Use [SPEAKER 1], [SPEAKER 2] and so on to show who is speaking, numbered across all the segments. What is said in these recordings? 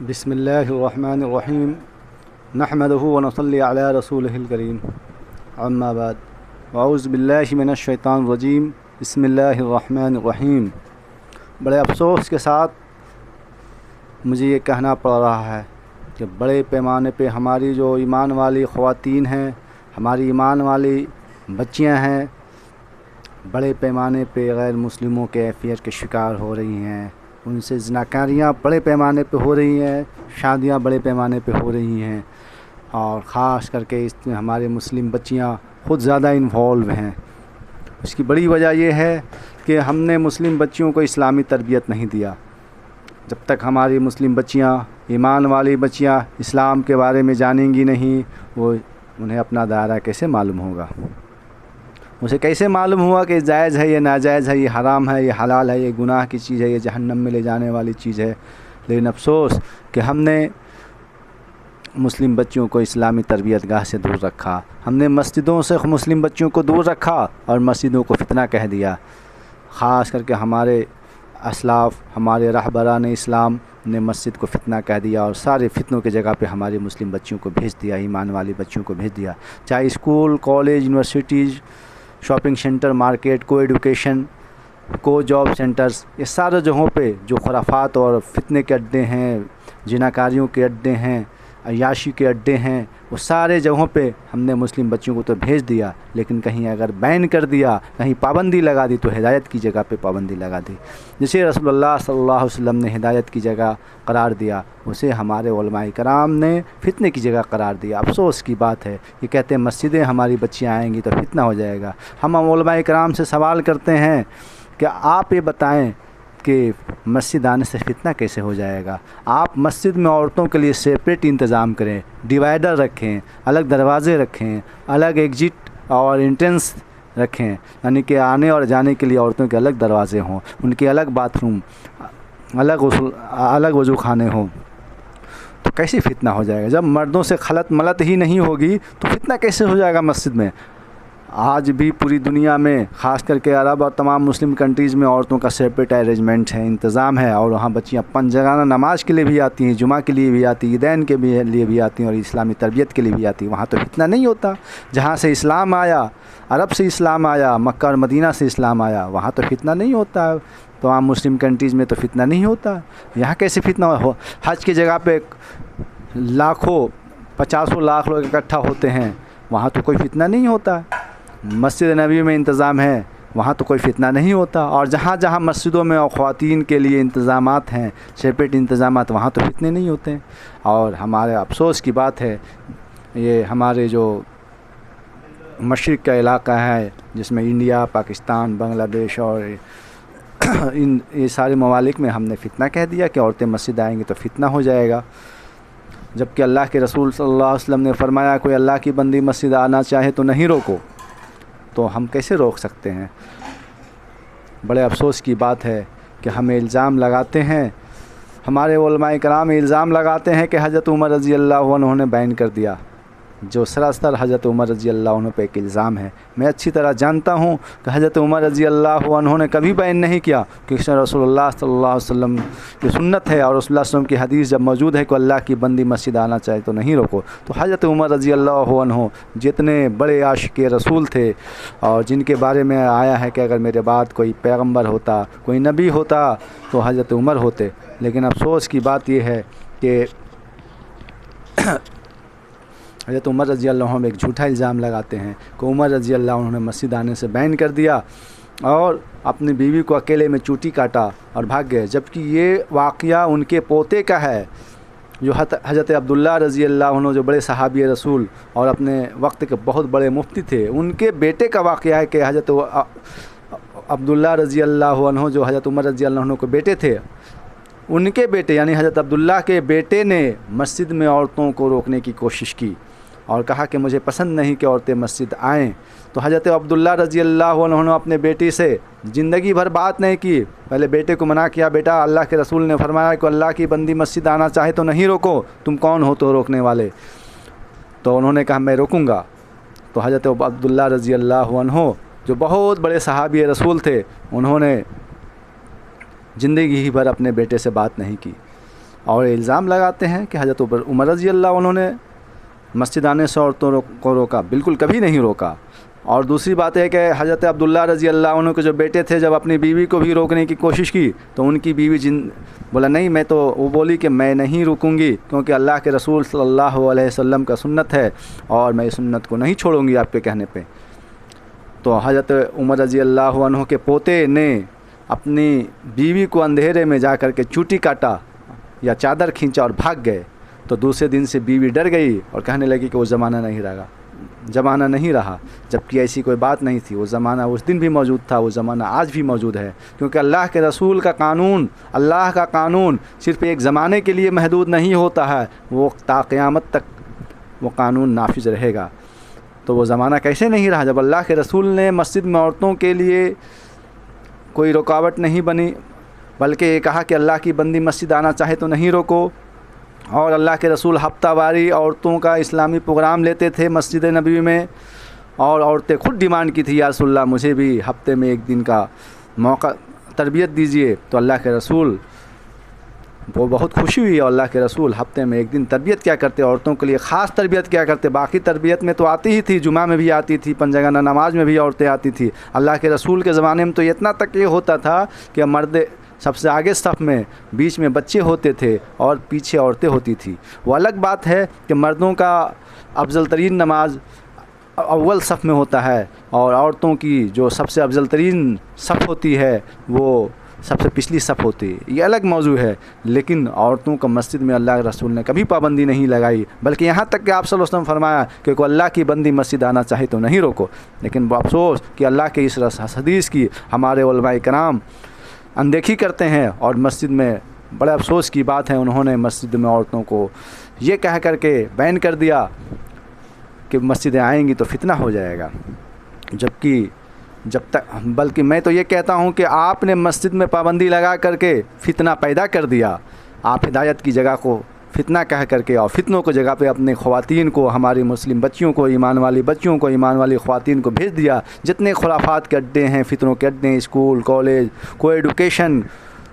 [SPEAKER 1] बिस्मिल्लाहिर्रहमानिर्रहीम नहमदुहु व नसल्ली अला रसूलिहिल करीम अम्मा बाद औज़ु बिल्लाहि मिनश शैतानिर रजीम बिस्मिल्लाहिर्रहमानिर्रहीम। बड़े अफ़सोस के साथ मुझे ये कहना पड़ रहा है कि बड़े पैमाने पे हमारी जो ईमान वाली ख़वातीन हैं, हमारी ईमान वाली बच्चियां हैं, बड़े पैमाने पे गैर मुस्लिमों के अफेयर के शिकार हो रही हैं। उनसे ज़िनाकारियाँ बड़े पैमाने पे हो रही हैं, शादियाँ बड़े पैमाने पे हो रही हैं और ख़ास करके इसमें हमारे मुस्लिम बच्चियाँ ख़ुद ज़्यादा इन्वॉल्व हैं। उसकी बड़ी वजह यह है कि हमने मुस्लिम बच्चियों को इस्लामी तरबियत नहीं दिया। जब तक हमारी मुस्लिम बच्चियाँ, ईमान वाली बच्चियाँ इस्लाम के बारे में जानेंगी नहीं, वो उन्हें अपना दायरा कैसे मालूम होगा, उसे कैसे मालूम हुआ कि जायज़ है, ये नाजायज़ है, ये हराम है, ये हलाल है, ये गुनाह की चीज़ है, ये जहन्नम में ले जाने वाली चीज़ है। लेकिन अफसोस कि हमने मुस्लिम बच्चियों को इस्लामी तरबियत गाह से दूर रखा, हमने मस्जिदों से मुस्लिम बच्चियों को दूर रखा और मस्जिदों को फितना कह दिया। ख़ास करके हमारे असलाफ़, हमारे रहबरान इस्लाम ने मस्जिद को फितना कह दिया और सारे फितनों की जगह पे हमारी मुस्लिम बच्चियों को भेज दिया, ईमान वाली बच्चियों को भेज दिया। चाहे school, college, universities, shopping centre, market, को एडुकेशन, को जॉब सेंटर्स, ये सारे जगहों पे जो खुराफात और फितने के अड्डे हैं, जिनाकारियों के अड्डे हैं, अय्याशी के अड्डे हैं, वो सारे जगहों पे हमने मुस्लिम बच्चों को तो भेज दिया। लेकिन कहीं अगर बैन कर दिया, कहीं पाबंदी लगा दी तो हिदायत की जगह पे पाबंदी लगा दी। जैसे रसूलुल्लाह सल्लल्लाहु अलैहि वसल्लम ने हिदायत की जगह करार दिया, उसे हमारे उलमाए कराम ने फितने की जगह करार दिया। अफसोस की बात है, ये कहते हैं मस्जिदें हमारी बच्चियाँ आएंगी तो फितना हो जाएगा। हम उलमाए कराम से सवाल करते हैं कि आप ये बताएं कि मस्जिद आने से फितना कैसे हो जाएगा। आप मस्जिद में औरतों के लिए सेपरेट इंतज़ाम करें, डिवाइडर रखें, अलग दरवाज़े रखें, अलग एग्ज़िट और एंट्रेंस रखें, यानी कि आने और जाने के लिए औरतों के अलग दरवाज़े हों, उनके अलग बाथरूम, अलग वज़ू खाने हों। तो कैसे फितना हो जाएगा? जब मर्दों से खलत मलत ही नहीं होगी तो फितना कैसे हो जाएगा मस्जिद में? आज भी पूरी दुनिया में, ख़ास करके अरब और तमाम मुस्लिम कंट्रीज़ में औरतों का सेपरेट अरेंजमेंट है, इंतज़ाम है और वहाँ बच्चियाँ पंजगाना नमाज के लिए भी आती हैं, जुमा के लिए भी आती हैं, ईदैन के लिए भी आती हैं और इस्लामी तरबियत के लिए भी आती हैं। वहाँ तो फितना नहीं होता। जहाँ से इस्लाम आया, अरब से इस्लाम आया, मक्का और मदीना से इस्लाम आया, वहाँ तो फितना नहीं होता। तमाम मुस्लिम कंट्रीज़ में तो फितना नहीं होता। यहाँ कैसे फितना हो? हज की जगह पे लाखों, 50 लाख लोग इकट्ठा होते हैं, वहाँ तो कोई फितना नहीं होता। मस्जिद नबी में इंतज़ाम है, वहाँ तो कोई फितना नहीं होता। और जहाँ जहाँ मस्जिदों में और ख़वातीन के लिए इंतज़ामात हैं, सेपरेट इंतज़ामात, वहाँ तो फितने नहीं होते हैं। और हमारे अफसोस की बात है, ये हमारे जो मशरिक़ का इलाक़ा है जिसमें इंडिया, पाकिस्तान, बांग्लादेश और ये सारे ममालिक में हमने फितना कह दिया कि औरतें मस्जिद आएंगी तो फितना हो जाएगा। जबकि अल्लाह के रसूल सल्लल्लाहु अलैहि वसल्लम ने फरमाया, कोई अल्लाह की बंदी मस्जिद आना चाहे तो नहीं रोको। तो हम कैसे रोक सकते हैं? बड़े अफसोस की बात है कि हमें इल्ज़ाम लगाते हैं, हमारे उलमाए कराम इल्ज़ाम लगाते हैं कि हज़रत उमर रज़ी अल्लाह अन्हु ने बैन कर दिया, जो सरासर हज़रत उमर रज़ी अल्लाह अन्हु पे एक इल्ज़ाम है। मैं अच्छी तरह जानता हूँ कि हज़रत उमर रज़ी अल्लाह अन्हु ने कभी बैन नहीं किया, क्योंकि रसूलुल्लाह सल्लल्लाहु अलैहि वसल्लम की सुन्नत है और रसूलुल्लाह सल्लल्लाहु अलैहि वसल्लम की हदीस जब मौजूद है कि अल्लाह की बंदी मस्जिद आना चाहे तो नहीं रोको। तो हज़रत उमर रज़ी अल्लाह अन्हु जितने बड़े आशिक़ रसूल थे और जिनके बारे में आया है कि अगर मेरे बाद कोई पैगम्बर होता, कोई नबी होता तो हज़रत उमर होते। लेकिन अफसोस की बात यह है कि हज़रत उमर रज़ी अल्लाह अन्हु एक झूठा इल्ज़ाम लगाते हैं कि उमर रज़ी अल्लाह अन्हु ने मस्जिद आने से बैन कर दिया और अपनी बीवी को अकेले में चूटी काटा और भाग गए। जबकि ये वाक़या उनके पोते का है, जो हज़रत अब्दुल्ला रज़ी अल्लाह अन्हु, जो बड़े सहाबी रसूल और अपने वक्त के बहुत बड़े मुफ्ती थे, उनके बेटे का वाक़या है कि हज़रत अब्दुल्ला रज़ी अल्लाह अन्हु, जो हज़रत उमर रज़ी अल्लाह अन्हु के बेटे थे, उनके बेटे यानी हज़रत अब्दुल्ला के बेटे ने मस्जिद में औरतों को रोकने की कोशिश की और कहा कि मुझे पसंद नहीं कि औरतें मस्जिद आएँ। तो हज़रत अब्दुल्ला रज़ी अल्लाह अन्हु ने अपने बेटी से ज़िंदगी भर बात नहीं की, पहले बेटे को मना किया, बेटा अल्लाह के रसूल ने फरमाया कि अल्लाह की बंदी मस्जिद आना चाहे तो नहीं रोको, तुम कौन हो तो रोकने वाले? तो उन्होंने कहा मैं रोकूँगा। तो हज़रत अब्दुल्ला रज़ी अल्लाह अन्हु, जो बहुत बड़े सहाबी रसूल थे, उन्होंने ज़िंदगी ही भर अपने बेटे से बात नहीं की। और इल्ज़ाम लगाते हैं कि हज़रत उमर रज़ी अल्लाह उन्होंने मस्जिद आने से औरतों को रोका, बिल्कुल कभी नहीं रोका। और दूसरी बात है कि हज़रत अब्दुल्ला रज़ी अल्लाह अन्हु के जो बेटे थे, जब अपनी बीवी को भी रोकने की कोशिश की तो उनकी बीवी बोला नहीं, मैं तो वो बोली कि मैं नहीं रुकूंगी, क्योंकि अल्लाह के रसूल सल्लल्लाहु अलैहि वसल्लम का सुन्नत है और मैं इस सुन्नत को नहीं छोड़ूंगी आपके कहने पे। तो हज़रत उमर रज़ी अल्लाह अन्हु के पोते ने अपनी बीवी को अंधेरे में जा कर के चूटी काटा या चादर खींचा और भाग गए। तो दूसरे दिन से बीवी डर गई और कहने लगी कि वो ज़माना नहीं रहा, जबकि ऐसी कोई बात नहीं थी। वो ज़माना उस दिन भी मौजूद था, वो ज़माना आज भी मौजूद है, क्योंकि अल्लाह के रसूल का कानून, अल्लाह का कानून सिर्फ़ एक ज़माने के लिए महदूद नहीं होता है, वो ता क़यामत तक वो कानून नाफिज रहेगा। तो वो ज़माना कैसे नहीं रहा जब अल्लाह के रसूल ने मस्जिद में औरतों के लिए कोई रुकावट नहीं बनी, बल्कि ये कहा कि अल्लाह की बंदी मस्जिद आना चाहे तो नहीं रोको। और अल्लाह के रसूल हफ्तावारी औरतों का इस्लामी प्रोग्राम लेते थे मस्जिद नबी में, और औरतें खुद डिमांड की थी, या रसूलल्लाह मुझे भी हफ्ते में एक दिन का मौका तरबियत दीजिए। तो अल्लाह के रसूल वो बहुत खुशी हुई और अल्लाह के रसूल हफ्ते में एक दिन तरबियत क्या करते, औरतों के लिए ख़ास तरबियत क्या करते। बाकी तरबियत में तो आती ही थी, जुमा में भी आती थी, पंजगाना नमाज में भी औरतें आती थी। अल्लाह के रसूल के ज़माने में तो इतना तक ये होता था कि मर्द सबसे आगे सफ़ में, बीच में बच्चे होते थे और पीछे औरतें होती थी। वो अलग बात है कि मर्दों का अफजल तरीन नमाज अव्वल सफ़ में होता है और औरतों की जो सबसे अफजल तरीन सफ़ होती है वो सबसे पिछली सफ़ होती है, ये अलग मौजू है। लेकिन औरतों का मस्जिद में अल्लाह के रसूल ने कभी पाबंदी नहीं लगाई, बल्कि यहाँ तक कि आप सल्लल्लाहु अलैहि वसल्लम फरमाया कि कोई अल्लाह की बंदी मस्जिद आना चाहे तो नहीं रोको। लेकिन अफसोस कि अल्लाह के इस हदीस की हमारे उलमाए कराम अनदेखी करते हैं, और मस्जिद में बड़े अफसोस की बात है, उन्होंने मस्जिद में औरतों को ये कह कर के बैन कर दिया कि मस्जिदें आएंगी तो फितना हो जाएगा। जबकि बल्कि मैं तो ये कहता हूँ कि आपने मस्जिद में पाबंदी लगा करके फितना पैदा कर दिया। आप हिदायत की जगह को फितना कह करके और फितनों को जगह पे अपने ख़वातीन को, हमारी मुस्लिम बच्चियों को, ईमान वाली बच्चियों को, ईमान वाली ख़वातीन को भेज दिया। जितने खुराफात के अड्डे हैं, फितनों के अड्डे हैं, स्कूल, कॉलेज, को एडुकेशन,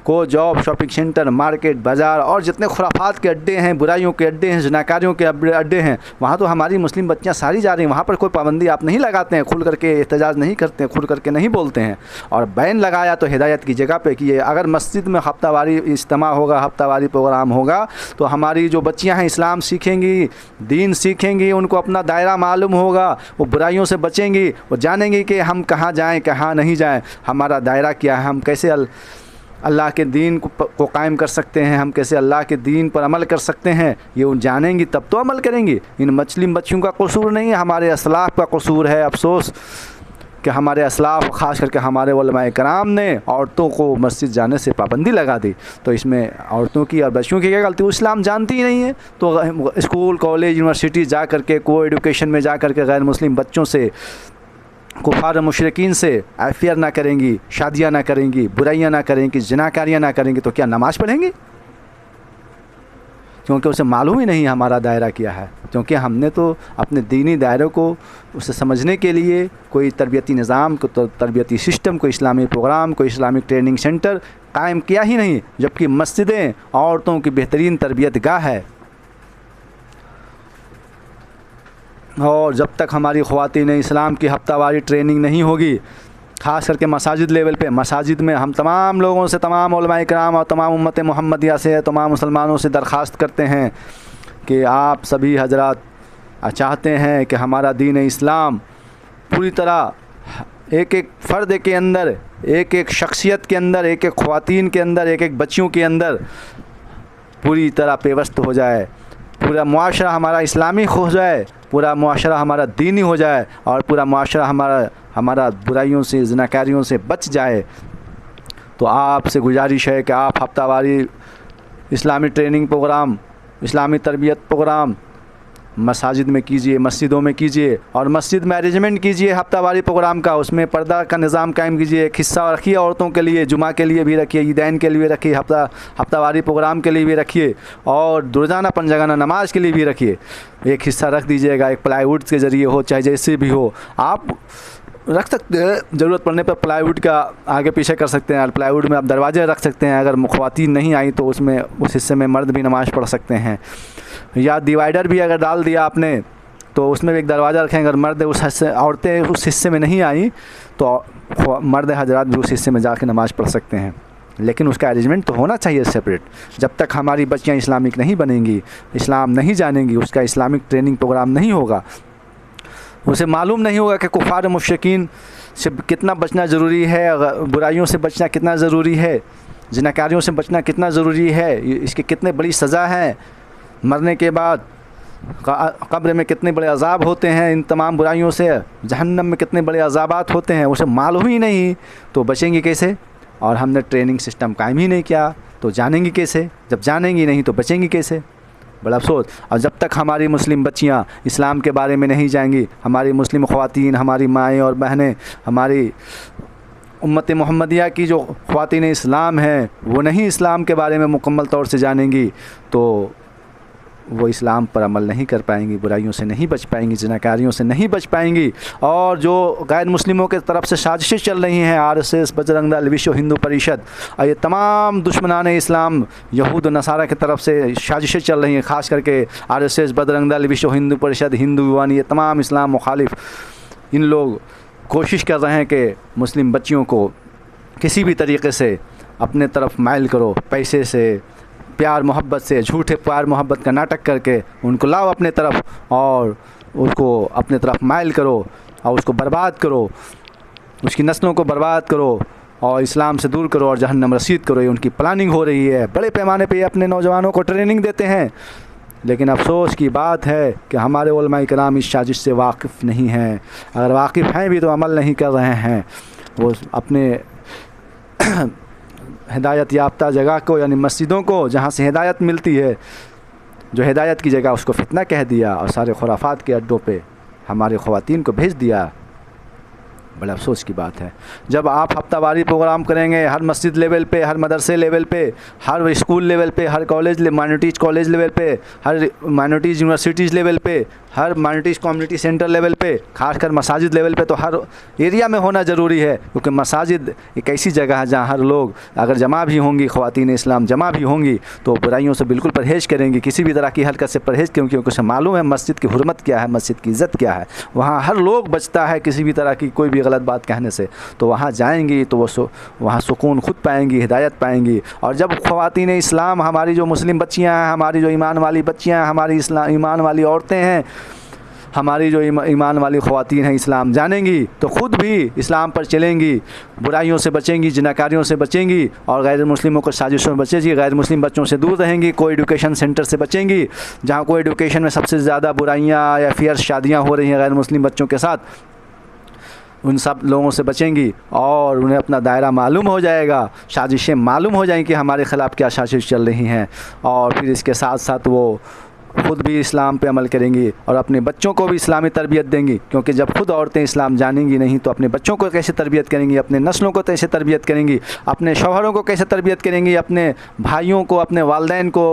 [SPEAKER 1] को जॉब, शॉपिंग सेंटर, मार्केट, बाज़ार, और जितने खुराफात के अड्डे हैं, बुराइयों के अड्डे हैं, ज़नाकारियों के अड्डे हैं, वहाँ तो हमारी मुस्लिम बच्चियाँ सारी जा रही हैं। वहाँ पर कोई पाबंदी आप नहीं लगाते हैं, खुल करके एहतजाज नहीं करते हैं, खुल करके नहीं बोलते हैं। और बैन लगाया तो हिदायत की जगह पे कि ये अगर मस्जिद में हफ्तावारी इज्तिमा होगा, हफ्तावारी प्रोग्राम होगा, तो हमारी जो बच्चियाँ हैं इस्लाम सीखेंगी, दीन सीखेंगी, उनको अपना दायरा मालूम होगा, वो बुराइयों से बचेंगी, वो जानेंगी कि हम कहाँ जाएँ, कहाँ नहीं जाएँ, हमारा दायरा क्या है, हम कैसे अल्लाह के दीन को कायम कर सकते हैं, हम कैसे अल्लाह के दीन पर अमल कर सकते हैं, ये उन जानेंगी तब तो अमल करेंगी। इन मुस्लिम बच्चियों का कसूर नहीं है, हमारे असलाफ़ का कसूर है। अफसोस कि हमारे असलाफ़, ख़ास करके हमारे उलमाए कराम ने औरतों को मस्जिद जाने से पाबंदी लगा दी। तो इसमें औरतों की और बच्चियों की क्या गलती, वो इस्लाम जानती ही नहीं है। तो स्कूल, कॉलेज, यूनिवर्सिटी जा कर के, को एडुकेशन में जा कर के गैर मुस्लिम बच्चों से, कुफार मुशरिकीन से अफेयर ना करेंगी, शादियाँ ना करेंगी, बुराइयाँ ना करेंगी, ज़िनाकारियाँ ना करेंगी, तो क्या नमाज़ पढ़ेंगी? क्योंकि उसे मालूम ही नहीं हमारा दायरा क्या है। क्योंकि हमने तो अपने दीनी दायरे को उसे समझने के लिए कोई तरबियती निज़ाम को, तो तरबियती सिस्टम, कोई इस्लामी प्रोग्राम, कोई इस्लामिक ट्रेनिंग सेंटर कायम किया ही नहीं, जबकि मस्जिदें औरतों की बेहतरीन तरबियत गाह है। और जब तक हमारी ख़वातीन इस्लाम की हफ्तावारी ट्रेनिंग नहीं होगी, ख़ास करके मसाजिद लेवल पे, मसाजिद में हम तमाम लोगों से, तमाम उलमाए किराम और तमाम उम्मत मोहम्मदिया से, तमाम मुसलमानों से दरख्वास्त करते हैं कि आप सभी हजरात चाहते हैं कि हमारा दीन इस्लाम पूरी तरह एक एक फ़र्द के अंदर, एक एक शख्सियत के अंदर, एक एक ख़वातीन के अंदर, एक एक बच्चियों के अंदर पूरी तरह पेवस्त हो जाए, पूरा मुआशरा हमारा इस्लामी हो जाए, पूरा मुआशरा हमारा दीनी हो जाए, और पूरा मुआशरा हमारा बुराइयों से, ज़िनाकारियों से बच जाए। तो आपसे गुजारिश है कि आप हफ्तावारी इस्लामी ट्रेनिंग प्रोग्राम, इस्लामी तरबियत प्रोग्राम मसाजिद में कीजिए, मस्जिदों में कीजिए, और मस्जिद में अरेंजमेंट कीजिए हफ्तावारी प्रोग्राम का। उसमें पर्दा का निज़ाम कायम कीजिए, एक हिस्सा रखिए औरतों के लिए, जुमा के लिए भी रखिए, ईदैन के लिए रखिए, हफ्तावारी प्रोग्राम के लिए भी रखिए, और रोज़ाना पंजगाना नमाज के लिए भी रखिए। एक हिस्सा रख दीजिएगा, एक प्लाईवुड के ज़रिए हो, चाहे जैसे भी हो। आप रख सकते हैं, ज़रूरत पड़ने पर प्लाईवुड का आगे पीछे कर सकते हैं। प्लाईवुड में आप दरवाजे रख सकते हैं, अगर ख़वातीन नहीं आई तो उसमें उस हिस्से में मर्द भी नमाज़ पढ़ सकते हैं। या डिवाइडर भी अगर डाल दिया आपने तो उसमें भी एक दरवाज़ा रखें, अगर मर्द उस हिस्से औरतें उस हिस्से में नहीं आई तो मर्द हजरात भी उस हिस्से में जाके नमाज़ पढ़ सकते हैं। लेकिन उसका अरेंजमेंट तो होना चाहिए सेपरेट। जब तक हमारी बच्चियाँ इस्लामिक नहीं बनेंगी, इस्लाम नहीं जानेंगी, उसका इस्लामिक ट्रेनिंग प्रोग्राम नहीं होगा, उसे मालूम नहीं होगा कि कुफ़ार मुशरिकीन से कितना बचना ज़रूरी है, बुराइयों से बचना कितना ज़रूरी है, जिनाकारियों से बचना कितना ज़रूरी है, इसके कितने बड़ी सज़ा है, मरने के बाद कब्र में कितने बड़े अज़ाब होते हैं, इन तमाम बुराइयों से जहन्नम में कितने बड़े अज़ाबात होते हैं, उसे मालूम ही नहीं तो बचेंगे कैसे। और हमने ट्रेनिंग सिस्टम कायम ही नहीं किया तो जानेंगी कैसे, जब जानेंगी नहीं तो बचेंगी कैसे। बड़ा अफसोस। और जब तक हमारी मुस्लिम बच्चियाँ इस्लाम के बारे में नहीं जाएंगी, हमारी मुस्लिम ख़वातीन, हमारी माएँ और बहनें, हमारी उम्मत मोहम्मदिया की जो ख़वातीन इस्लाम हैं वो नहीं इस्लाम के बारे में मुकम्मल तौर से जानेंगी तो वो इस्लाम पर अमल नहीं कर पाएंगी, बुराइयों से नहीं बच पाएंगी, ज़िनाकारियों से नहीं बच पाएंगी। और जो गैर मुस्लिमों के तरफ से साजिशें चल रही हैं, RSS, बजरंग दल, विश्व हिंदू परिषद और ये तमाम दुश्मनान इस्लाम यहूद नसारा की तरफ से साजिशें चल रही हैं, ख़ास करके RSS, बजरंग दल, विश्व हिंदू परिषद, हिंदू युवानी, ये तमाम इस्लाम मुखालिफ इन लोग कोशिश कर रहे हैं कि मुस्लिम बच्चियों को किसी भी तरीके से अपने तरफ माइल करो, पैसे से, प्यार मोहब्बत से, झूठे प्यार मोहब्बत का नाटक करके उनको लाओ अपने तरफ और उसको अपने तरफ माइल करो और उसको बर्बाद करो, उसकी नस्लों को बर्बाद करो और इस्लाम से दूर करो और जहन्नम रसीद करो। ये उनकी प्लानिंग हो रही है, बड़े पैमाने पे अपने नौजवानों को ट्रेनिंग देते हैं। लेकिन अफसोस की बात है कि हमारे उलमा कराम इस साजिश से वाकिफ़ नहीं हैं, अगर वाकिफ़ हैं भी तो अमल नहीं कर रहे हैं। वो अपने हिदायत याफ्ता जगह को यानी मस्जिदों को जहाँ से हिदायत मिलती है, जो हिदायत की जगह उसको फितना कह दिया और सारे खुराफात के अड्डों पे हमारे ख़वातीन को भेज दिया। बड़ा अफसोस की बात है। जब आप हफ्तावारी प्रोग्राम करेंगे हर मस्जिद लेवल पे, हर मदरसे लेवल पे, हर स्कूल लेवल पे, हर कॉलेज माइनॉरिटीज़ कॉलेज लेवल पे, हर माइनॉरिटीज़ यूनिवर्सिटीज़ लेवल पे, हर माइनॉरिटीज़ कम्युनिटी सेंटर लेवल पे, खासकर मसाजिद लेवल पे तो हर एरिया में होना ज़रूरी है। क्योंकि मसाजिद एक ऐसी जगह है जहाँ हर लोग अगर जमा भी होंगी, ख़वातीन इस्लाम जमा भी होंगी तो बुराइयों से बिल्कुल परहेज़ करेंगी, किसी भी तरह की हरकत से परहेज़, क्योंकि उसे मालूम है मस्जिद की हुर्मत क्या है, मस्जिद की इज़्ज़त क्या है। वहाँ हर लोग बचता है किसी भी तरह की कोई भी गलत बात कहने से, तो वहाँ जाएंगी तो वो वहाँ सुकून खुद पाएंगी, हिदायत पाएंगी। और जब ख़वातीन इस्लाम, हमारी जो मुस्लिम बच्चियाँ हैं, हमारी जो ईमान वाली बच्चियाँ हैं, हमारी इस्लाम ईमान वाली औरतें हैं, हमारी जो ईमान वाली ख़वातीन हैं इस्लाम जानेंगी तो ख़ुद भी इस्लाम पर चलेंगी, बुराइयों से बचेंगी, जिनाकारियों से बचेंगी और गैर मुस्लिमों को साजिशों में बचेंगी, गैर मुस्लिम बच्चों से दूर रहेंगी, कोई एजुकेशन सेंटर से बचेंगी जहाँ कोई एजुकेशन में सबसे ज़्यादा बुराइयाँ या फिर शादियाँ हो रही हैं गैर मुस्लिम बच्चों के साथ, उन सब लोगों से बचेंगी और उन्हें अपना दायरा मालूम हो जाएगा, साजिशें मालूम हो जाएंगी कि हमारे ख़िलाफ़ क्या साजिश चल रही हैं। और फिर इसके साथ साथ वो ख़ुद भी इस्लाम पे अमल करेंगी और अपने बच्चों को भी इस्लामी तरबियत देंगी। क्योंकि जब खुद औरतें इस्लाम जानेंगी नहीं तो अपने बच्चों को कैसे तरबियत करेंगी, अपने नस्लों को कैसे तरबियत करेंगी, अपने शौहरों को कैसे तरबियत करेंगी, अपने भाइयों को, अपने वालिदैन को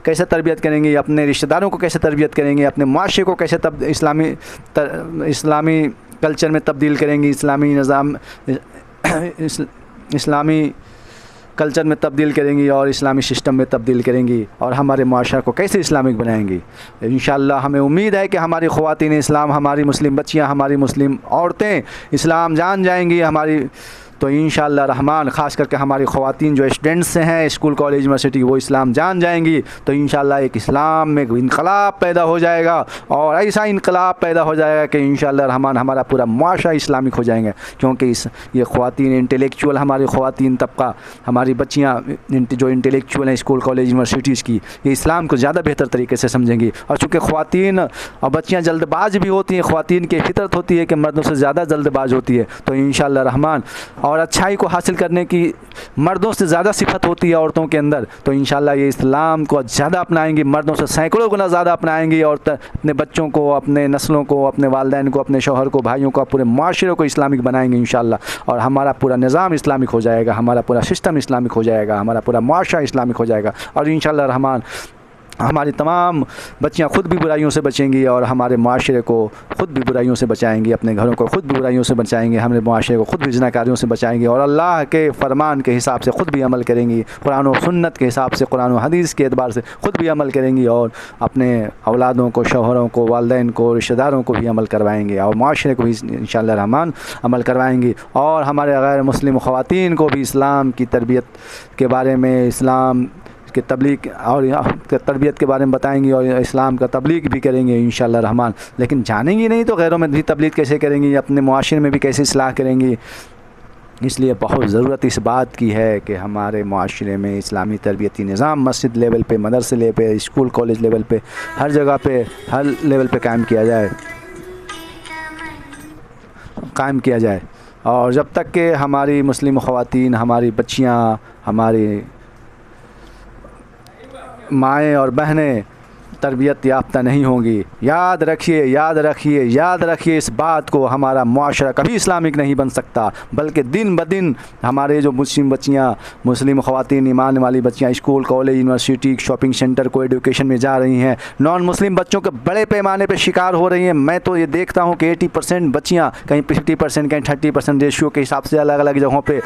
[SPEAKER 1] कैसे तरबियत करेंगी, अपने रिश्तेदारों को कैसे तरबियत करेंगी, अपने माशरे को कैसे इस्लामी कल्चर में तब्दील करेंगी, इस्लामी निज़ाम इस्लामी कल्चर में तब्दील करेंगी और इस्लामी सिस्टम में तब्दील करेंगी और हमारे माशरा को कैसे इस्लामिक बनाएंगी। इंशाअल्लाह हमें उम्मीद है कि हमारी ख़वातीन इस्लाम, हमारी मुस्लिम बच्चियाँ, हमारी मुस्लिम औरतें इस्लाम जान जाएंगी हमारी, तो इंशाअल्लाह रहमान ख़ास करके हमारी ख़वातीन जो स्टूडेंट्स हैं स्कूल कॉलेज यूनिवर्सिटी वो इस्लाम जान जाएंगी तो इंशाअल्लाह एक इस्लाम में इनकलाब पैदा हो जाएगा और ऐसा इनकलाब पैदा हो जाएगा कि इंशाअल्लाह रहमान हमारा पूरा मुआशरा इस्लामिक हो जाएंगे। क्योंकि ये ख़वातीन इंटेलेक्चुअल, हमारी ख़वातीन तबका, हमारी बच्चियाँ जो इंटेलेक्चुअल हैं स्कूल कॉलेज यूनिवर्सिटीज़ की, ये इस्लाम को ज़्यादा बेहतर तरीके से समझेंगी। और चूँकि ख़वातीन और बच्चियाँ जल्दबाज भी होती हैं, ख़वातीन की फितरत होती है कि मर्दों से ज़्यादा जल्दबाज होती है, तो इंशाअल्लाह रहमान और अच्छाई को हासिल करने की मर्दों से ज़्यादा सिफत होती है औरतों के अंदर, तो इंशाअल्लाह ये इस्लाम को ज़्यादा अपनाएंगी, मर्दों से सैकड़ों गुना ज़्यादा अपनाएंगी और अपने बच्चों को, अपने नस्लों को, अपने वालिदैन को, अपने शौहर को, भाइयों को, पूरे माशरे को इस्लामिक बनाएंगे इंशाअल्लाह। और हमारा पूरा निज़ाम इस्लामिक हो जाएगा, हमारा पूरा सिस्टम इस्लामिक हो जाएगा, हमारा पूरा माशरा इस्लामिक हो जाएगा और इंशाअल्लाह रहमान हमारी तमाम बच्चियां खुद भी बुराइयों से बचेंगी और हमारे मुआशरे को खुद भी बुराइयों से बचाएंगी, अपने घरों को खुद भी बुराइयों से बचाएंगे, हमारे मुआशरे को खुद भी ज़िनाकारियों से बचाएंगे और अल्लाह के फरमान के हिसाब से खुद भी अमल करेंगी, कुरान और सुन्नत के हिसाब से, कुरान और हदीस के एतबार से खुद भी अमल करेंगी और अपने औलादों को, शौहरों को, वालिदैन को, रिश्तेदारों को भी अमल करवाएंगे और मुआशरे को भी इंशाअल्लाह रहमान अमल करवाएंगी। और हमारे गैर मुस्लिम ख़वातीन को भी इस्लाम की तरबियत के बारे में, इस्लाम के तबलीग और तरबियत के बारे में बताएंगी और इस्लाम का तबलीग भी करेंगे इंशाअल्लाह रहमान। लेकिन जानेंगी नहीं तो गैरों में भी तबलीग कैसे करेंगी, अपने मुआशरे में भी कैसे इस्लाह करेंगी। इसलिए बहुत ज़रूरत इस बात की है कि हमारे मुआशरे में इस्लामी तरबियती निज़ाम मस्जिद लेवल पे, मदरसे लेवल पे, स्कूल कॉलेज लेवल पे, हर जगह पे, हर लेवल पे कायम किया जाए। और जब तक कि हमारी मुस्लिम ख़वातीन, हमारी बच्चियाँ, हमारी माएँ और बहनें तरबियत याफ्ता नहीं होंगी, याद रखिए इस बात को, हमारा मुआशरा कभी इस्लामिक नहीं बन सकता। बल्कि दिन ब दिन हमारे जो मुस्लिम बच्चियाँ, मुस्लिम ख़वातीन, ईमान वाली बच्चियाँ school, college, university, shopping centre को एजुकेशन में जा रही हैं, नॉन मुस्लिम बच्चों के बड़े पैमाने पर शिकार हो रही हैं। मैं तो ये देखता हूँ कि 80% बच्चियाँ, कहीं 50%, कहीं 30% रेशियो के हिसाब से अलग अलग जगहों पर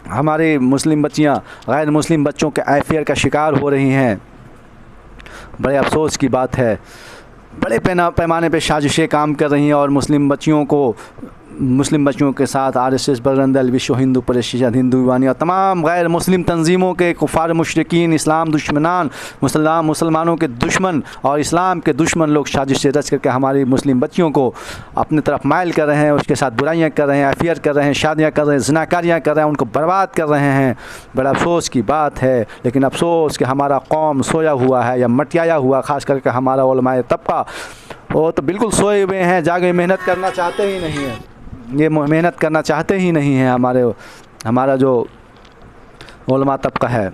[SPEAKER 1] हमारी मुस्लिम बच्चियाँ गैर मुस्लिम बच्चों के अफेयर का शिकार हो रही हैं। बड़े अफसोस की बात है, बड़े पैमाने पे साजिशें काम कर रही हैं और मुस्लिम बच्चियों के साथ RSS, बजरंग दल, विश्व हिंदू परिषद, हिंदू यूवानी और तमाम गैर मुस्लिम तंजीमों के कुफार मुशरिकीन, इस्लाम दुश्मनान, मुसलमानों के दुश्मन और इस्लाम के दुश्मन लोग साजिशें रच करके हमारी मुस्लिम बच्चियों को अपनी तरफ माइल कर रहे हैं, उसके साथ बुराइयां कर रहे हैं, अफेयर कर रहे हैं, शादियां कर रहे हैं, ज़िनाकारियां कर रहे हैं, उनको बर्बाद कर रहे हैं। बड़ा अफसोस की बात है। लेकिन अफसोस कि हमारा कौम सोया हुआ है या मटियाया हुआ, ख़ास करके हमारा उलमाए तबका, वो तो बिल्कुल सोए हुए हैं, जागे मेहनत करना चाहते ही नहीं हैं। ये मेहनत करना चाहते ही नहीं हैं। हमारा जो उलमा तबका है,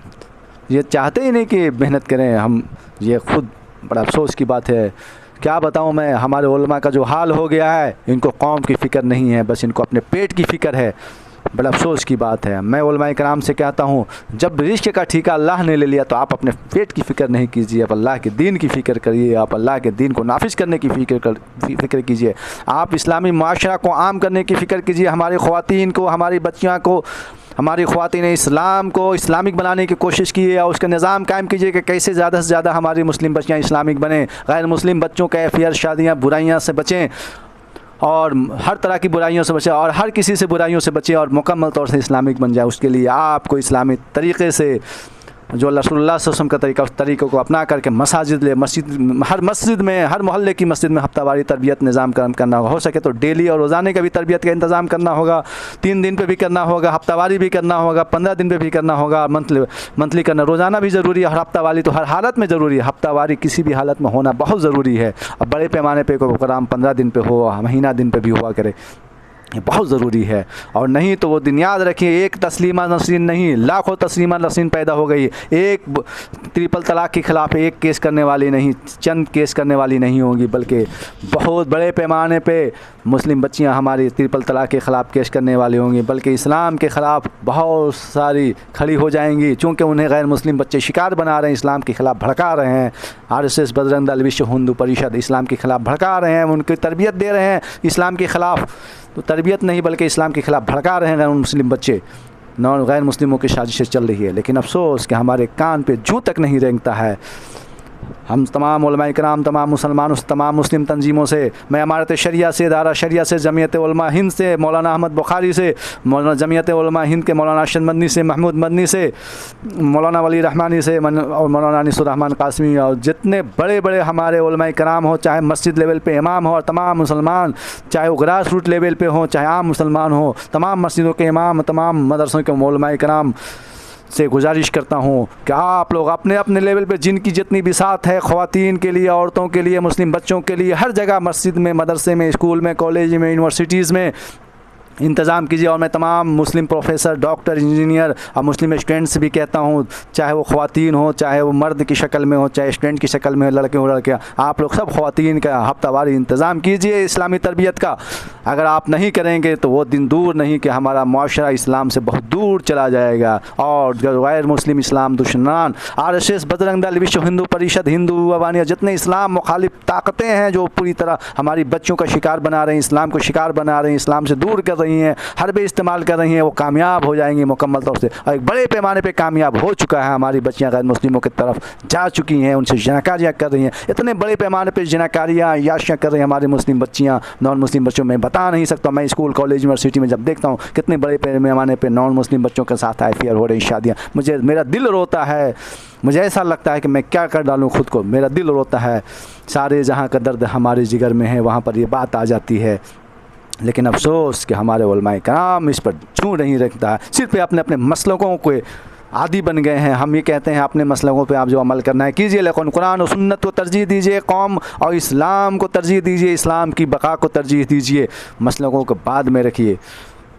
[SPEAKER 1] ये चाहते ही नहीं कि मेहनत करें हम। ये खुद बड़ा अफसोस की बात है। क्या बताऊं मैं, हमारे उलमा का जो हाल हो गया है, इनको कौम की फ़िक्र नहीं है, बस इनको अपने पेट की फ़िक्र है। बड़ा अफसोस की बात है। मैं उलमाए कराम से कहता हूँ, जब रिज़्क़ का ठेका अल्लाह ने ले लिया तो आप अपने पेट की फ़िक्र नहीं कीजिए, आप अल्लाह के दीन की फ़िक्र करिए, आप अल्लाह के दीन को नाफिज करने की फ़िक्र कीजिए, आप इस्लामी माशरा को आम करने की फ़िक्र कीजिए। हमारी ख़वातीन को, हमारी बच्चियों को, हमारी ख़वातीन इस्लाम को इस्लामिक बनाने की कोशिश कीजिए और उसका निज़ाम कायम कीजिए कि कैसे ज़्यादा से ज़्यादा हमारी मुस्लिम बच्चियाँ इस्लामिक बने, गैर मुस्लिम बच्चों के अफेयर, शादियाँ, बुराइयाँ से बचें और हर तरह की बुराइयों से बचे और हर किसी से बुराइयों से बचे और मुकम्मल तौर से इस्लामिक बन जाए। उसके लिए आपको इस्लामी तरीक़े से, जो रसूलुल्लाह सल्लल्लाहु अलैहि वसल्लम का तरीका, उस तरीक़े को अपना करके हर मस्जिद में, हर मोहल्ले की मस्जिद में हफ्तावारी तरबियत निज़ाम करना होगा। हो सके तो डेली और रोज़ाने का भी तरबियत का इंतज़ाम करना होगा। 3 दिन पे भी करना होगा, हफ्तावारी भी करना होगा, 15 दिन पे भी करना होगा, मंथली करना, रोज़ाना भी ज़रूरी है और हफ्तावारी तो हर हालत में ज़रूरी है। हफ्तावारी किसी भी हालत में होना बहुत ज़रूरी है। अब बड़े पैमाने पे प्रोग्राम 15 दिन पे हो, महीना दिन पे भी हुआ करे, ये बहुत ज़रूरी है। और नहीं तो वो दिन याद रखिए, एक तस्लीमा नसरीन नहीं, लाखों तस्लीमा नसरीन पैदा हो गई। एक ट्रिपल तलाक के ख़िलाफ़ एक केस करने वाली नहीं, चंद केस करने वाली नहीं होंगी, बल्कि बहुत बड़े पैमाने पे मुस्लिम बच्चियां हमारी ट्रिपल तलाक के ख़िलाफ़ केस करने वाली होंगी, बल्कि इस्लाम के ख़िलाफ़ बहुत सारी खड़ी हो जाएंगी, चूँकि उन्हें गैर मुस्लिम बच्चे शिकार बना रहे हैं, इस्लाम के ख़िलाफ़ भड़का रहे हैं। RSS, बजरंग दल, विश्व हिंदू परिषद इस्लाम के ख़िलाफ़ भड़का रहे हैं, उनकी तरबियत दे रहे हैं इस्लाम के ख़िलाफ़, तो तरबियत नहीं बल्कि इस्लाम के ख़िलाफ़ भड़का रहे हैं गैर मुस्लिम बच्चे। गैर मुस्लिमों की साजिशें चल रही है। लेकिन अफसोस कि हमारे कान पे जूं तक नहीं रेंगता है। हम तमाम उलमा इकराम, तमाम मुसलमानों से, तमाम मुस्लिम तंजीमों से, मैं इमारत शरिया से, दारा शरिया से, जमीयत उलमा हिंद से, मौलाना अहमद बुखारी से, जमीयत उलमा हिंद के मौलाना अरशद मदनी से, महमूद मदनी से, मौलाना वली रहमानी से और मौलाना अनीसुर रहमान कासमी, और जितने बड़े बड़े हमारे उलमा इकराम हो, चाहे मस्जिद लेवल पे इमाम हो, और तमाम मुसलमान, चाहे वो ग्रास रूट लेवल पे हो, चाहे आम मुसलमान हो, तमाम मस्जिदों के इमाम, तमाम मदरसों के उलमा इकराम से गुजारिश करता हूँ कि आप लोग अपने अपने लेवल पे जिनकी जितनी बिसात है, ख़वातीन के लिए, औरतों के लिए, मुस्लिम बच्चों के लिए, हर जगह मस्जिद में, मदरसे में, स्कूल में, कॉलेज में, यूनिवर्सिटीज़ में इंतज़ाम कीजिए। और मैं तमाम मुस्लिम प्रोफेसर, डॉक्टर, इंजीनियर और मुस्लिम स्टूडेंट्स भी कहता हूँ, चाहे वो ख़वातीन हो, चाहे वो मर्द की शक्ल में हो, चाहे स्टूडेंट की शक्ल में हो, लड़के हो लड़कियाँ, आप लोग सब ख़वातीन का हफ्तावारी इंतज़ाम कीजिए इस्लामी तरबियत का। अगर आप नहीं करेंगे तो वो दिन दूर नहीं कि हमारा मुआशरा इस्लाम से बहुत दूर चला जाएगा। और गैर मुस्लिम इस्लाम दुश्मनान, RSS, बजरंग दल, विश्व हिंदू परिषद, हिंदू अवानिया, जितने इस्लाम मुखालिफ ताकतें हैं जो पूरी तरह हमारी बच्चों का शिकार बना रही हैं, इस्लाम को शिकार बना रही हैं, इस्लाम से दूर कर रही हैं, हरबे इस्तेमाल कर रही हैं, वो कामयाब हो जाएंगी मुकम्मल तौर से। और एक बड़े पैमाने पे कामयाब हो चुका है। हमारी बच्चियां गैर मुस्लिमों की तरफ जा चुकी हैं, उनसे जनाकारियाँ कर रही हैं। इतने बड़े पैमाने पे जनाकारियाँ, याशियाँ कर रही हैं हमारी मुस्लिम बच्चियाँ नॉन मुस्लिम बच्चों में, बता नहीं सकता। मैं स्कूल, कॉलेज, यूनिवर्सिटी में जब देखता हूँ कितने बड़े पैमाने पे नॉन मुस्लिम बच्चों के साथ अफेयर हो रही शादियाँ, मेरा दिल रोता है। मुझे ऐसा लगता है कि मैं क्या कर डालूँ खुद को, मेरा दिल रोता है। सारे जहाँ का दर्द हमारे जिगर में है, वहाँ पर ये बात आ जाती है। लेकिन अफसोस कि हमारे उलमाए कराम इस पर छू नहीं रखता है, सिर्फ अपने अपने मसलकों को आदी बन गए हैं। हम ये कहते हैं अपने मसलकों पे आप जो अमल करना है कीजिए, लेकिन कुरान और सुन्नत को तरजीह दीजिए, कौम और इस्लाम को तरजीह दीजिए, इस्लाम की बका को तरजीह दीजिए, मसलकों को बाद में रखिए।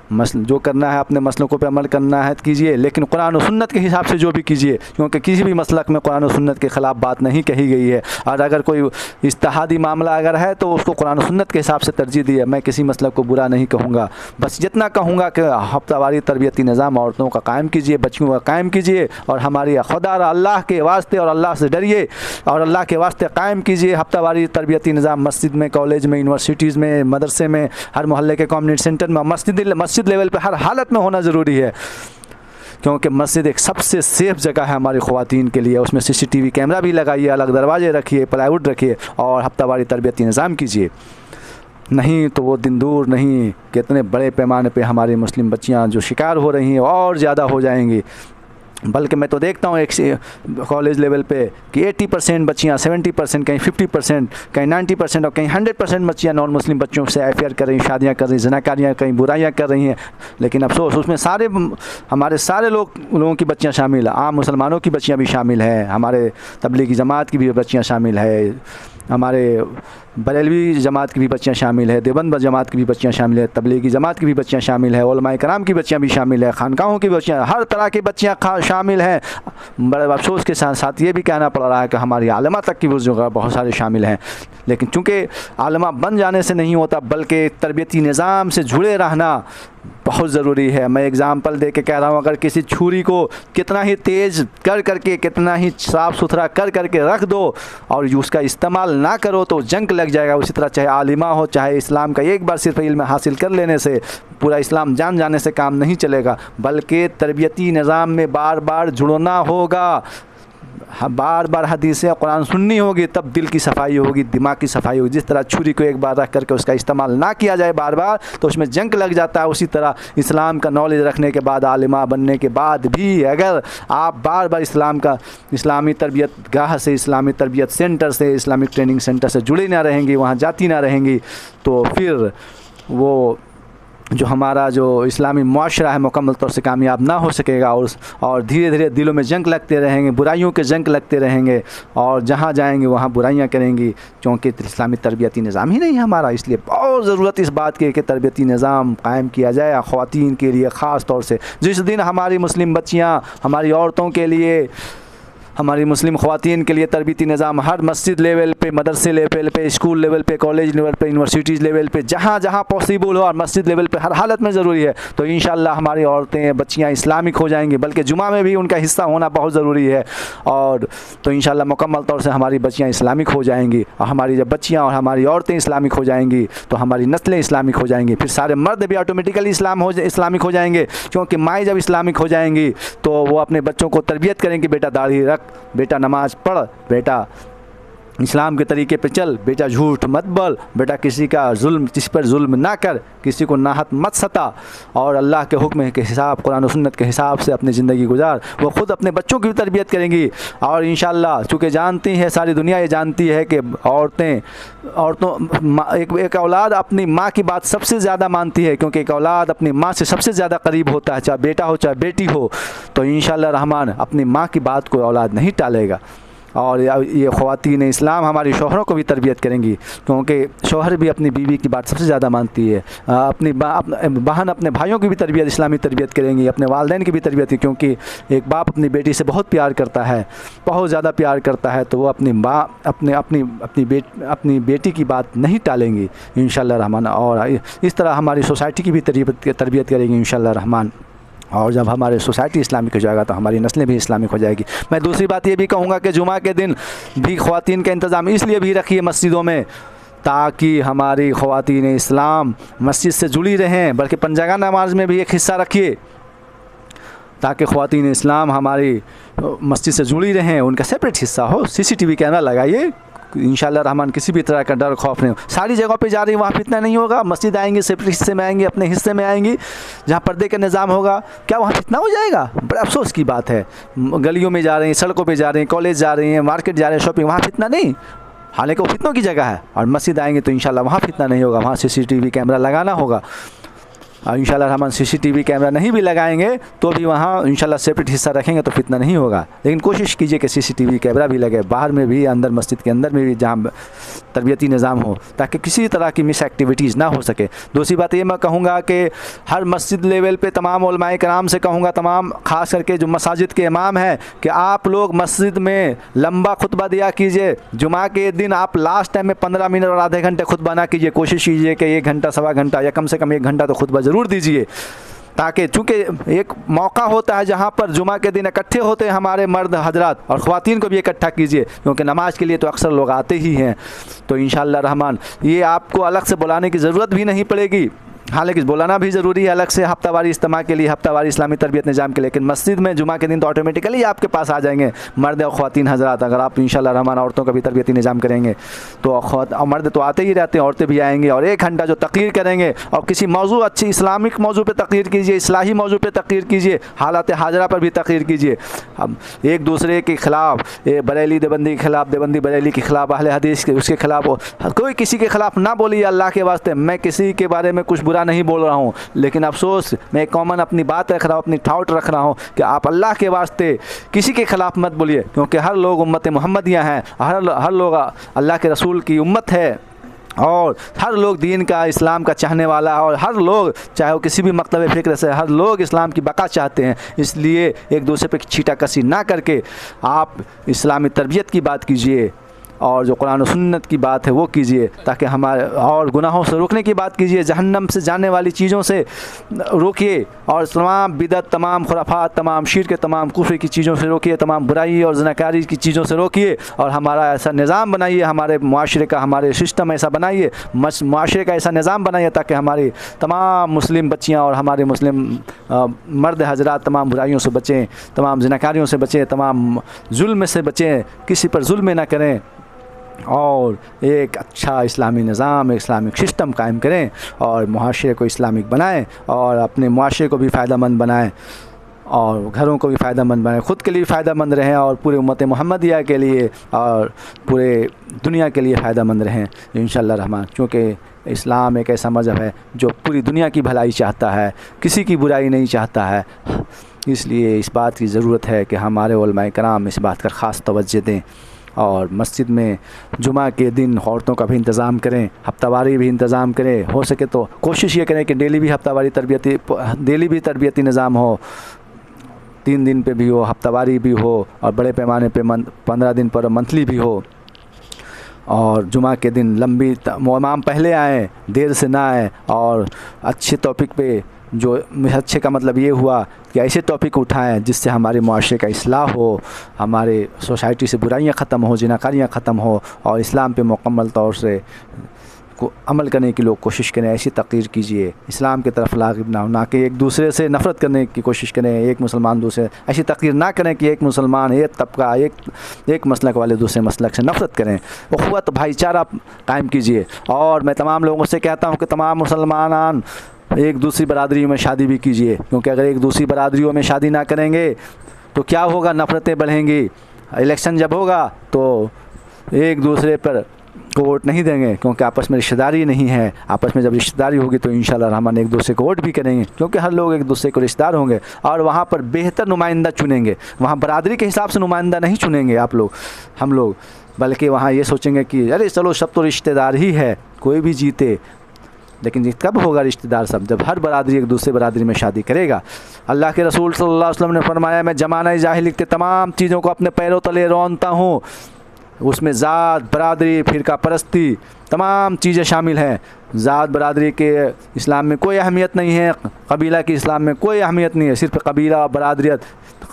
[SPEAKER 1] जो करना है अपने मसलकों पे अमल करना है कीजिए, लेकिन कुरान और सुन्नत के हिसाब से जो भी कीजिए, क्योंकि किसी भी मसलक में कुरान और सुन्नत के ख़िलाफ़ बात नहीं कही गई है। और अगर कोई इज्तिहादी मामला अगर है तो उसको कुरान और सुन्नत के हिसाब से तरजीह दी है। मैं किसी मसलक को बुरा नहीं कहूँगा, बस जितना कहूँगा कि हफ्तावारी तरबियती निज़ाम औरतों का कायम कीजिए, बच्चियों का कायम कीजिए, और हमारी खुदा अल्लाह के वास्ते और अल्लाह से डरिए और अल्लाह के वास्ते कायम कीजिए हफ्तावारी तरबियती निज़ाम। मस्जिद में, कॉलेज में, यूनिवर्सिटीज़ में, मदरसे में, हर मोहल्ले के कम्युनिटी सेंटर में, मस्जिद लेवल पर हर हालत में होना ज़रूरी है, क्योंकि मस्जिद एक सबसे सेफ़ जगह है हमारी ख़वातीन के लिए। उसमें CCTV कैमरा भी लगाइए, अलग दरवाजे रखिए, प्लाईवुड रखिए और हफ्तावारी तरबियती निज़ाम कीजिए। नहीं तो वो दिन दूर नहीं, कितने बड़े पैमाने पे हमारी मुस्लिम बच्चियां जो शिकार हो रही हैं और ज़्यादा हो जाएंगी। बल्कि मैं तो देखता हूँ एक कॉलेज लेवल पे कि 80% बच्चियाँ, 70%, कहीं 50%, कहीं 90% और कहीं 100% बच्चियाँ नॉन मुस्लिम बच्चों से अफेयर कर रही, शादियाँ कर रही, ज़नाकारियाँ, कहीं बुराइयाँ कर रही हैं। लेकिन अफसोस उसमें हमारे सारे लोगों की बच्चियाँ शामिल, आम मुसलमानों की बच्चियाँ भी शामिल हैं, हमारे तबलीगी जमात की भी बच्चियाँ शामिल है, हमारे बरेलवी जमात की भी बच्चियाँ शामिल है, देवबंद जमात की भी बच्चियाँ शामिल है, तबलीगी जमात की भी बच्चियाँ शामिल है, उलमाए कराम की बच्चियाँ भी शामिल है, खानकाहों की बच्चियाँ, हर तरह की बच्चियाँ शामिल हैं। बड़े अफसोस के साथ साथ ये भी कहना पड़ रहा है कि हमारी आलमा तक की बुजुर्ग बहुत सारे शामिल हैं। लेकिन चूँकि आलमा बन जाने से नहीं होता, बल्कि तरबियती निज़ाम से जुड़े रहना बहुत ज़रूरी है। मैं एग्ज़ाम्पल दे के कह रहा हूँ, अगर किसी छुरी को कितना ही तेज़ करके, कितना ही साफ़ सुथरा करके रख दो और उसका इस्तेमाल ना करो तो जंग लग जाएगा। उसी तरह चाहे आलिमा हो, चाहे इस्लाम का एक बार सिर्फ इल्म हासिल कर लेने से पूरा इस्लाम जान जाने से काम नहीं चलेगा, बल्कि तरबियती निज़ाम में बार बार जुड़ना होगा, बार बार हदीसें कुरान सुननी होगी, तब दिल की सफाई होगी, दिमाग की सफाई होगी। जिस तरह छुरी को एक बार रख करके उसका इस्तेमाल ना किया जाए बार बार तो उसमें जंग लग जाता है, उसी तरह इस्लाम का नॉलेज रखने के बाद, आलिमा बनने के बाद भी अगर आप बार बार इस्लामी तरबियत गाह से, इस्लामी तरबियत सेंटर से, इस्लामिक ट्रेनिंग सेंटर से जुड़ी ना रहेंगी, वहाँ जाती ना रहेंगी, तो फिर वो जो हमारा जो इस्लामी मुआशरा है मुकम्मल तौर से कामयाब ना हो सकेगा। और धीरे धीरे दिलों में जंग लगते रहेंगे, बुराइयों के जंग लगते रहेंगे, और जहाँ जाएंगे वहाँ बुराइयाँ करेंगी, क्योंकि इस्लामी तरबियती निज़ाम ही नहीं है हमारा। इसलिए बहुत ज़रूरत इस बात की कि तरबियती निज़ाम कायम किया जाए ख़वातीन के लिए ख़ास तौर से। जिस दिन हमारी मुस्लिम बच्चियाँ, हमारी औरतों के लिए, हमारी मुस्लिम ख़वातीन के लिए तरबियती निज़ाम हर मस्जिद लेवल पे, मदरसे लेवल पे, स्कूल लेवल पे, कॉलेज लेवल पे, यूनिवर्सिटीज़ लेवल पे, जहाँ जहाँ पॉसिबल हो, और मस्जिद लेवल पे हर हालत में ज़रूरी है, तो इंशाअल्लाह हमारी औरतें, बच्चियाँ इस्लामिक हो जाएंगी। बल्कि जुमा में भी उनका हिस्सा होना बहुत ज़रूरी है, और तो इंशाअल्लाह मुकम्मल तौर से हमारी बच्चियाँ इस्लामिक हो जाएंगी। और हमारी जब बच्चियाँ और हमारी औरतें इस्लामिक हो जाएंगी तो हमारी नस्लें इस्लामिक हो जाएंगी, फिर सारे मर्द भी ऑटोमेटिकली इस्लामिक हो जाएंगे, क्योंकि माएँ जब इस्लामिक हो जाएंगी तो वो अपने बच्चों को तरबियत करेंगी, बेटा दाढ़ी रख, बेटा नमाज पढ़, बेटा इस्लाम के तरीके पे चल, बेटा झूठ मत बोल, बेटा किसी पर जुल्म ना कर, किसी को नाहक मत सता, और अल्लाह के हुक्म के हिसाब, कुरान और सुन्नत के हिसाब से अपनी ज़िंदगी गुजार। वो ख़ुद अपने बच्चों की भी तरबियत करेंगी। और इंशाअल्लाह चूँकि जानती है, सारी दुनिया ये जानती है कि एक औलाद अपनी माँ की बात सबसे ज़्यादा मानती है, क्योंकि एक औलाद अपनी माँ से सबसे ज़्यादा करीब होता है, चाहे बेटा हो चाहे बेटी हो। तो इंशाअल्लाह रहमान अपनी माँ की बात को औलाद नहीं टालेगा। और ये ख़वातीन इस्लाम हमारी शौहरों को भी तरबियत करेंगी, क्योंकि शौहर भी अपनी बीवी की बात सबसे ज़्यादा मानती है। अपनी बहन अपने भाइयों की भी तरबियत, इस्लामी तरबियत करेंगी, अपने वालिदैन की भी तरबियत की, क्योंकि एक बाप अपनी बेटी से बहुत प्यार करता है, बहुत ज़्यादा प्यार करता है, तो वो अपनी बेटी की बात नहीं टालेंगी इंशाअल्लाह रहमान। और इस तरह हमारी सोसाइटी की भी तरबियत करेंगी इंशाअल्लाह रहमान। और जब हमारे सोसाइटी इस्लामिक हो जाएगा तो हमारी नस्लें भी इस्लामिक हो जाएगी। मैं दूसरी बात ये भी कहूँगा कि जुमा के दिन भी ख़वातीन का इंतज़ाम इसलिए भी रखिए मस्जिदों में, ताकि हमारी ख़वातीन इस्लाम मस्जिद से जुड़ी रहें, बल्कि पंजगा नमाज में भी एक हिस्सा रखिए, ताकि ख़वातीन इस्लाम हमारी मस्जिद से जुड़ी रहें, उनका सेपरेट हिस्सा हो। CCTV कैमरा लगाइए इंशाअल्लाह रहमान, किसी भी तरह का डर खौफ नहीं हो। सारी जगहों पे जा रही वहाँ फितना नहीं होगा, मस्जिद आएंगे सेपरेट हिस्से में आएंगे, अपने हिस्से में आएंगी जहाँ पर्दे का निज़ाम होगा, क्या वहाँ फितना हो जाएगा? बड़ा अफसोस की बात है। गलियों में जा रही हैं, सड़कों पे जा रही हैं, कॉलेज जा रही हैं, मार्केट जा रहे हैं, शॉपिंग, वहाँ फितना नहीं, हालांकि वो फितनों की जगह है। और मस्जिद आएंगे तो इंशाअल्लाह वहाँ फितना नहीं होगा, वहाँ CCTV कैमरा लगाना होगा। और इंशाअल्लाह रहमान CCTV कैमरा नहीं भी लगाएंगे तो भी वहाँ इंशाअल्लाह सेपरेट हिस्सा रखेंगे तो फितना नहीं होगा। लेकिन कोशिश कीजिए कि CCTV कैमरा भी लगे, बाहर में भी, अंदर मस्जिद के अंदर में भी, जहाँ तरबियती निज़ाम हो, ताकि किसी तरह की मिस एक्टिविटीज़ ना हो सके। दूसरी बात ये मैं कहूँगा कि हर मस्जिद लेवल पे तमाम उलमाए कराम से कहूँगा, तमाम ख़ास करके जो मसाजिद के इमाम हैं, कि आप लोग मस्जिद में लंबा खुतबा दिया कीजिए। जुमा के दिन आप लास्ट टाइम में 15 मिनट और आधे घंटे खुतबा ना कीजिए, कोशिश कीजिए कि 1 घंटा सवा घंटा या कम से कम 1 घंटा तो खुतबा ज़रूर दीजिए, ताकि चूँकि एक मौका होता है जहाँ पर जुमा के दिन इकट्ठे होते हैं हमारे मर्द हजरात, और ख़वातीन को भी इकट्ठा कीजिए, क्योंकि नमाज के लिए तो अक्सर लोग आते ही हैं। तो इंशाअल्लाह रहमान ये आपको अलग से बुलाने की ज़रूरत भी नहीं पड़ेगी, हालांकि बुलाना भी ज़रूरी है अलग से हफ्तावारी इज्तिमा के लिए, हफ्तावारी इस्लामी तरबियत निज़ाम के लिए, लेकिन मस्जिद में जुमा के दिन तो ऑटोमेटिकली आपके पास आ जाएंगे मर्द और ख़वातीन हज़रात। अगर आप इंशाअल्लाह रहमान औरतों का भी तरबियती निज़ाम करेंगे तो मर्द तो आते ही रहते हैं, औरतें भी आएंगी, और 1 घंटा जो तकरीर करेंगे, और किसी मौजू अच्छी इस्लामिक मौजू पर तकरीर कीजिए, इस्लाही मौजू पर तकरीर कीजिए, हालात हाजरा पर भी तकरीर कीजिए। अब एक दूसरे के ख़िलाफ़, बरेली देवबंदी के ख़िलाफ़, देवबंदी बरेली के ख़िलाफ़, अहले हदीस के उसके ख़िलाफ़, कोई किसी के ख़िलाफ़ ना बोलिए अल्लाह के वास्ते। मैं किसी के बारे में कुछ बुरा नहीं बोल रहा हूँ, लेकिन अफसोस मैं कॉमन अपनी बात रख रहा हूँ, अपनी ठाउट रख रहा हूँ कि आप अल्लाह के वास्ते किसी के ख़िलाफ़ मत बोलिए, क्योंकि हर लोग उम्मत मुहम्मदिया हैं, हर लोग अल्लाह के रसूल की उम्मत है, और हर लोग दीन का, इस्लाम का चाहने वाला है, और हर लोग चाहे वो किसी भी मकतब फ़िक्र से, हर लोग इस्लाम की बका चाहते हैं। इसलिए एक दूसरे पे छीटाकशी ना करके आप इस्लामी तरबियत की बात कीजिए, और जो कुरान और सुन्नत की बात है वो कीजिए, ताकि हमारे, और गुनाहों से रोकने की बात कीजिए, जहन्नम से जाने वाली चीज़ों से रोकिए, और तमाम बिदत, तमाम खुराफात, तमाम शिर्क, तमाम कुफ्र की चीज़ों से रोकिए, तमाम बुराई और ज़नाकारी की चीज़ों से रोकिए, और हमारा ऐसा निज़ाम बनाइए, हमारे मुआशरे का, हमारे सिस्टम ऐसा बनाइए, मुआशरे का ऐसा निज़ाम बनाइए, ताकि हमारी तमाम मुस्लिम बच्चियाँ और हमारे मुस्लिम मर्द हजरात तमाम बुराइयों से बचें, तमाम ज़नाकारियों से बचें, तमाम जुल्म से बचें, किसी पर जुल्म ना करें, और एक अच्छा इस्लामी निज़ाम, इस्लामिक सिस्टम कायम करें, और मुआशरे को इस्लामिक बनाएं, और अपने मुआशरे को भी फ़ायदेमंद बनाएं, और घरों को भी फ़ायदेमंद बनाएं, ख़ुद के लिए भी फ़ायदेमंद रहें, और पूरे उम्मत मुहम्मदिया के लिए और पूरे दुनिया के लिए फ़ायदेमंद रहें इंशाअल्लाह रहमान। क्योंकि इस्लाम एक ऐसा मज़हब है जो पूरी दुनिया की भलाई चाहता है, किसी की बुराई नहीं चाहता है। इसलिए इस बात की ज़रूरत है कि हमारे उलमाए कराम इस बात का ख़ास तवज्जो दें, और मस्जिद में जुमा के दिन औरतों का भी इंतज़ाम करें, हफ्तावारी भी इंतज़ाम करें, हो सके तो कोशिश ये करें कि डेली भी तरबियती निज़ाम हो, 3 दिन पे भी हो, हफ्तावारी भी हो, और बड़े पैमाने पे 15 दिन पर मंथली भी हो। और जुमा के दिन लंबी इमाम पहले आएँ, देर से ना आएँ, और अच्छे टॉपिक पे, जो अच्छे का मतलब ये हुआ कि ऐसे टॉपिक उठाएं जिससे हमारे मुआशरे का इस्लाह हो, हमारे सोसाइटी से बुराइयां ख़त्म हो, जिनाकारियाँ ख़त्म हो, और इस्लाम पे मुकम्मल तौर से को अमल करने की लोग कोशिश करें। ऐसी तकरीर कीजिए, इस्लाम की तरफ लागिब ना हो, ना कि एक दूसरे से नफ़रत करने की कोशिश करें, एक मुसलमान दूसरे, ऐसी तकरीर ना करें कि एक मुसलमान, एक तबका, एक मसलक वाले दूसरे मसलक से नफ़रत करें। उख़्वत भाईचारा कायम कीजिए। और मैं तमाम लोगों से कहता हूँ कि तमाम मुसलमान एक दूसरी बरादरी में शादी भी कीजिए, क्योंकि अगर एक दूसरी बरादरियों में शादी ना करेंगे तो क्या होगा, नफ़रतें बढ़ेंगी। इलेक्शन जब होगा तो एक दूसरे पर को वोट नहीं देंगे, क्योंकि आपस में रिश्तेदारी नहीं है। आपस में जब रिश्तेदारी होगी तो इंशाअल्लाह रहमान एक दूसरे को वोट भी करेंगे, क्योंकि हर लोग एक दूसरे को रिश्तेदार होंगे और वहाँ पर बेहतर नुमाइंदा चुनेंगे। वहाँ बरादरी के हिसाब से नुमाइंदा नहीं चुनेंगे आप लोग, हम लोग, बल्कि वहाँ ये सोचेंगे कि अरे चलो सब तो रिश्तेदार ही है, कोई भी जीते। लेकिन ये कब होगा रिश्तेदार सब? जब हर बरादरी एक दूसरे बरादरी में शादी करेगा। अल्लाह के रसूल सल्लल्लाहु अलैहि वसल्लम ने फरमाया, मैं ज़माना जाहिलियत के तमाम चीज़ों को अपने पैरों तले रौंदता हूँ। उसमें ज़ात, बरादरी, फ़िरका परस्ती, तमाम चीज़ें शामिल हैं। ज़ात बरादरी के इस्लाम में कोई अहमियत नहीं है, कबीला की इस्लाम में कोई अहमियत नहीं है, सिर्फ कबीला और बरादरियत,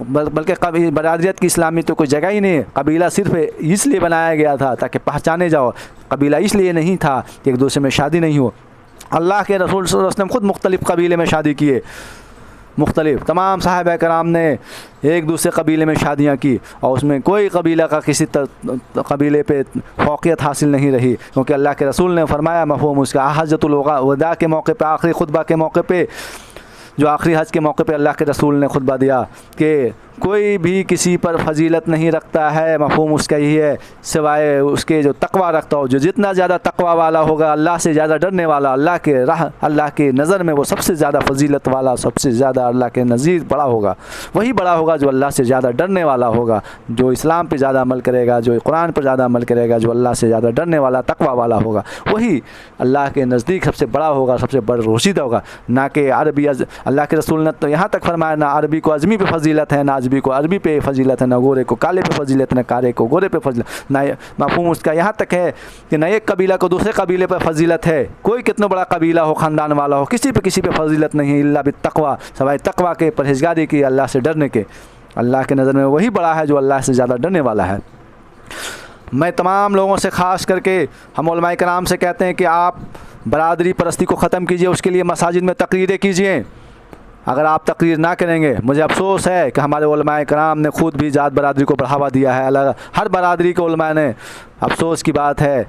[SPEAKER 1] बल्कि बरादरियत की इस्लाम में तो कोई जगह ही नहीं है। कबीला सिर्फ इसलिए बनाया गया था ताकि पहचाने जाओ, कबीला इसलिए नहीं था कि एक दूसरे में शादी नहीं हो। अल्लाह के रसूल सल्लल्लाहु अलैहि वसल्लम खुद मुख्तलिफ़ कबीले में शादी किए, मुख्तलिफ़ तमाम साहबा कराम ने एक दूसरे कबीले में शादियाँ की और उसमें कोई कबीला का किसी कबीले पे फ़ौक़ियत हासिल नहीं रही, क्योंकि अल्लाह के रसूल ने फरमाया मफ़हूम उसका हज्जतुल वदा के मौके पे, आखिरी खुतबा के मौके पे, जो आखिरी हज के मौके पे अल्लाह के रसूल ने खुतबा दिया कि कोई भी किसी पर फजीलत नहीं रखता है, मफ़हूम उसका यही है, सिवाय उसके जो तक़वा रखता हो। जो जितना ज़्यादा तक़वा वाला होगा, अल्लाह से ज़्यादा डरने वाला, अल्लाह के नज़र में वो सबसे ज़्यादा फजीलत वाला, सबसे ज़्यादा अल्लाह के नज़ीर बड़ा होगा। वही बड़ा होगा जो अल्लाह से ज़्यादा डरने वाला होगा, जो इस्लाम पे ज़्यादा अमल करेगा, जो कुरान पर ज़्यादा अमल करेगा, जो अल्लाह से ज़्यादा डरने वाला, तक़वा वाला होगा, वही अल्लाह के नज़दीक सबसे बड़ा होगा, सबसे बरगज़ीदा होगा। ना कि अरबी, अल्लाह के रसूल ने तो यहाँ तक फरमाया, ना अरबी को अजमी पे फजीलत है, ना अजमी को अरबी पे फजीलत है, ना गोरे को काले पे फजीलत, ना काले को गोरे पे फजीलत, ना मफ़हूम उसका यहाँ तक है कि ना एक कबीला को दूसरे कबीले पर फजीलत है। कोई कितना बड़ा कबीला हो, ख़ानदान वाला हो, किसी पे फजीलत नहीं है, इल्ला बित्तक़वा, सवाए तक़वा के, परहेज़गारी की, अल्लाह से डरने के। अल्लाह के नज़र में वही बड़ा है जो अल्लाह से ज़्यादा डरने वाला है। मैं तमाम लोगों से ख़ास करके हम उलमाए कराम से कहते हैं कि आप बरादरी परस्ती को ख़त्म कीजिए, उसके लिए मसाजिद में तकरीरें कीजिए। अगर आप तकरीर ना करेंगे, मुझे अफसोस है कि हमारे उलमाए कराम ने खुद भी ज़ात बरादरी को बढ़ावा दिया है। अलग हर बरादरी के उलमा ने, अफसोस की बात है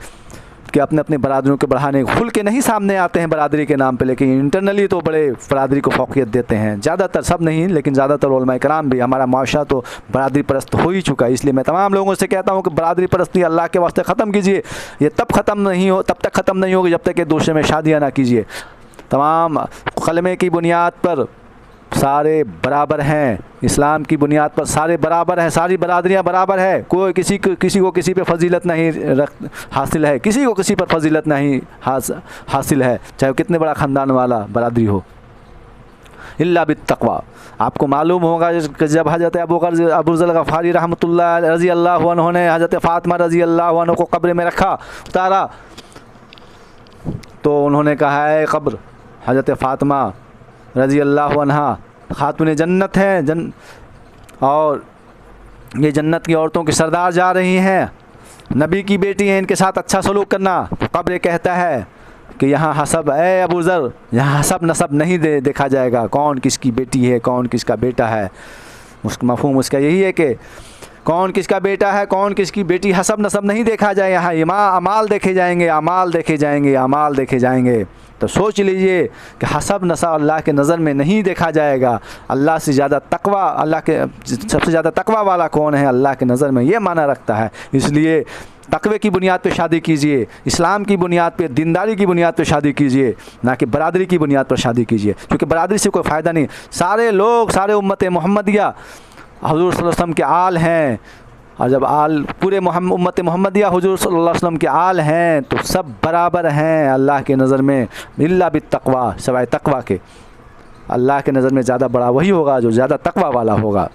[SPEAKER 1] कि अपने अपने बरादरियों के बढ़ाने खुल के नहीं सामने आते हैं बरादरी के नाम पे, लेकिन इंटरनली तो बड़े बरादरी को फ़ौक़ियत देते हैं। ज़्यादातर, सब नहीं लेकिन ज़्यादातर उलमाए कराम भी, हमारा माशरा तो बरादरी परस्त हो ही चुका है। इसलिए मैं तमाम लोगों से कहता हूँ कि बरादरी परस्ती अल्लाह के वास्ते ख़त्म कीजिए। ये तब तक ख़त्म नहीं होगी जब तक कि दूसरे में शादियाँ ना कीजिए। तमाम कलमे की बुनियाद पर सारे बराबर हैं, इस्लाम की बुनियाद पर सारे बराबर हैं, सारी बरादरियाँ बराबर है। कोई किसी को किसी पे फजीलत नहीं हासिल है, किसी को किसी पर फजीलत नहीं हासिल है, चाहे कितने बड़ा ख़ानदान वाला बरादरी हो, इल्ला बित्तक़वा। आपको मालूम होगा कि जब हज़रत अबू ज़र ग़फ़ारी रहमतुल्लाह रज़ी अल्लाह अन्हु ने हज़रत फ़ातिमा रज़ी अल्लाह अन्हु को कब्र में रखा, उतारा, तो उन्होंने कहा है कब्र हज़रत फ़ातिमा रज़ी अल्लाह अन्हा खातून जन्नत हैं, और ये जन्नत की औरतों की सरदार जा रही हैं, नबी की बेटी हैं, इनके साथ अच्छा सलूक करना। तो कब्र कहता है कि यहाँ हसब है अबू ज़र, यहाँ हसब नसब नहीं देखा जाएगा, कौन किसकी बेटी है, कौन किसका बेटा है। उसका मफ़हूम उसका यही है कि कौन किसका बेटा है, कौन किसकी बेटी, हसब नसब नहीं देखा जाए, यहाँ अमाल देखे जाएंगे, अमाल देखे जाएंगे, अमाल देखे जाएंगे। तो सोच लीजिए कि हसब नसब अल्लाह के नज़र में नहीं देखा जाएगा। अल्लाह से ज़्यादा तक़वा, अल्लाह के सबसे ज़्यादा तक़वा वाला कौन है, अल्लाह के नज़र में ये माना रखता है। इसलिए तक़वे की बुनियाद पे शादी कीजिए, इस्लाम की बुनियाद पे, दीनदारी की बुनियाद पे शादी कीजिए, ना कि बरादरी की बुनियाद पर शादी कीजिए, क्योंकि बरादरी से कोई फ़ायदा नहीं। सारे लोग, सारे उम्मत मोहम्मदिया हुज़ूर सल्लल्लाहु अलैहि वसल्लम के आल हैं, और जब आल पूरे उम्मत मोहम्मदिया हुज़ूर सल्लल्लाहु अलैहि वसल्लम के आल हैं तो सब बराबर हैं अल्लाह के नज़र में, इल्ला बित्तक़वा, सवाए तक़वा के। अल्लाह के नज़र में ज़्यादा बड़ा वही होगा जो ज़्यादा तक़वा वाला होगा।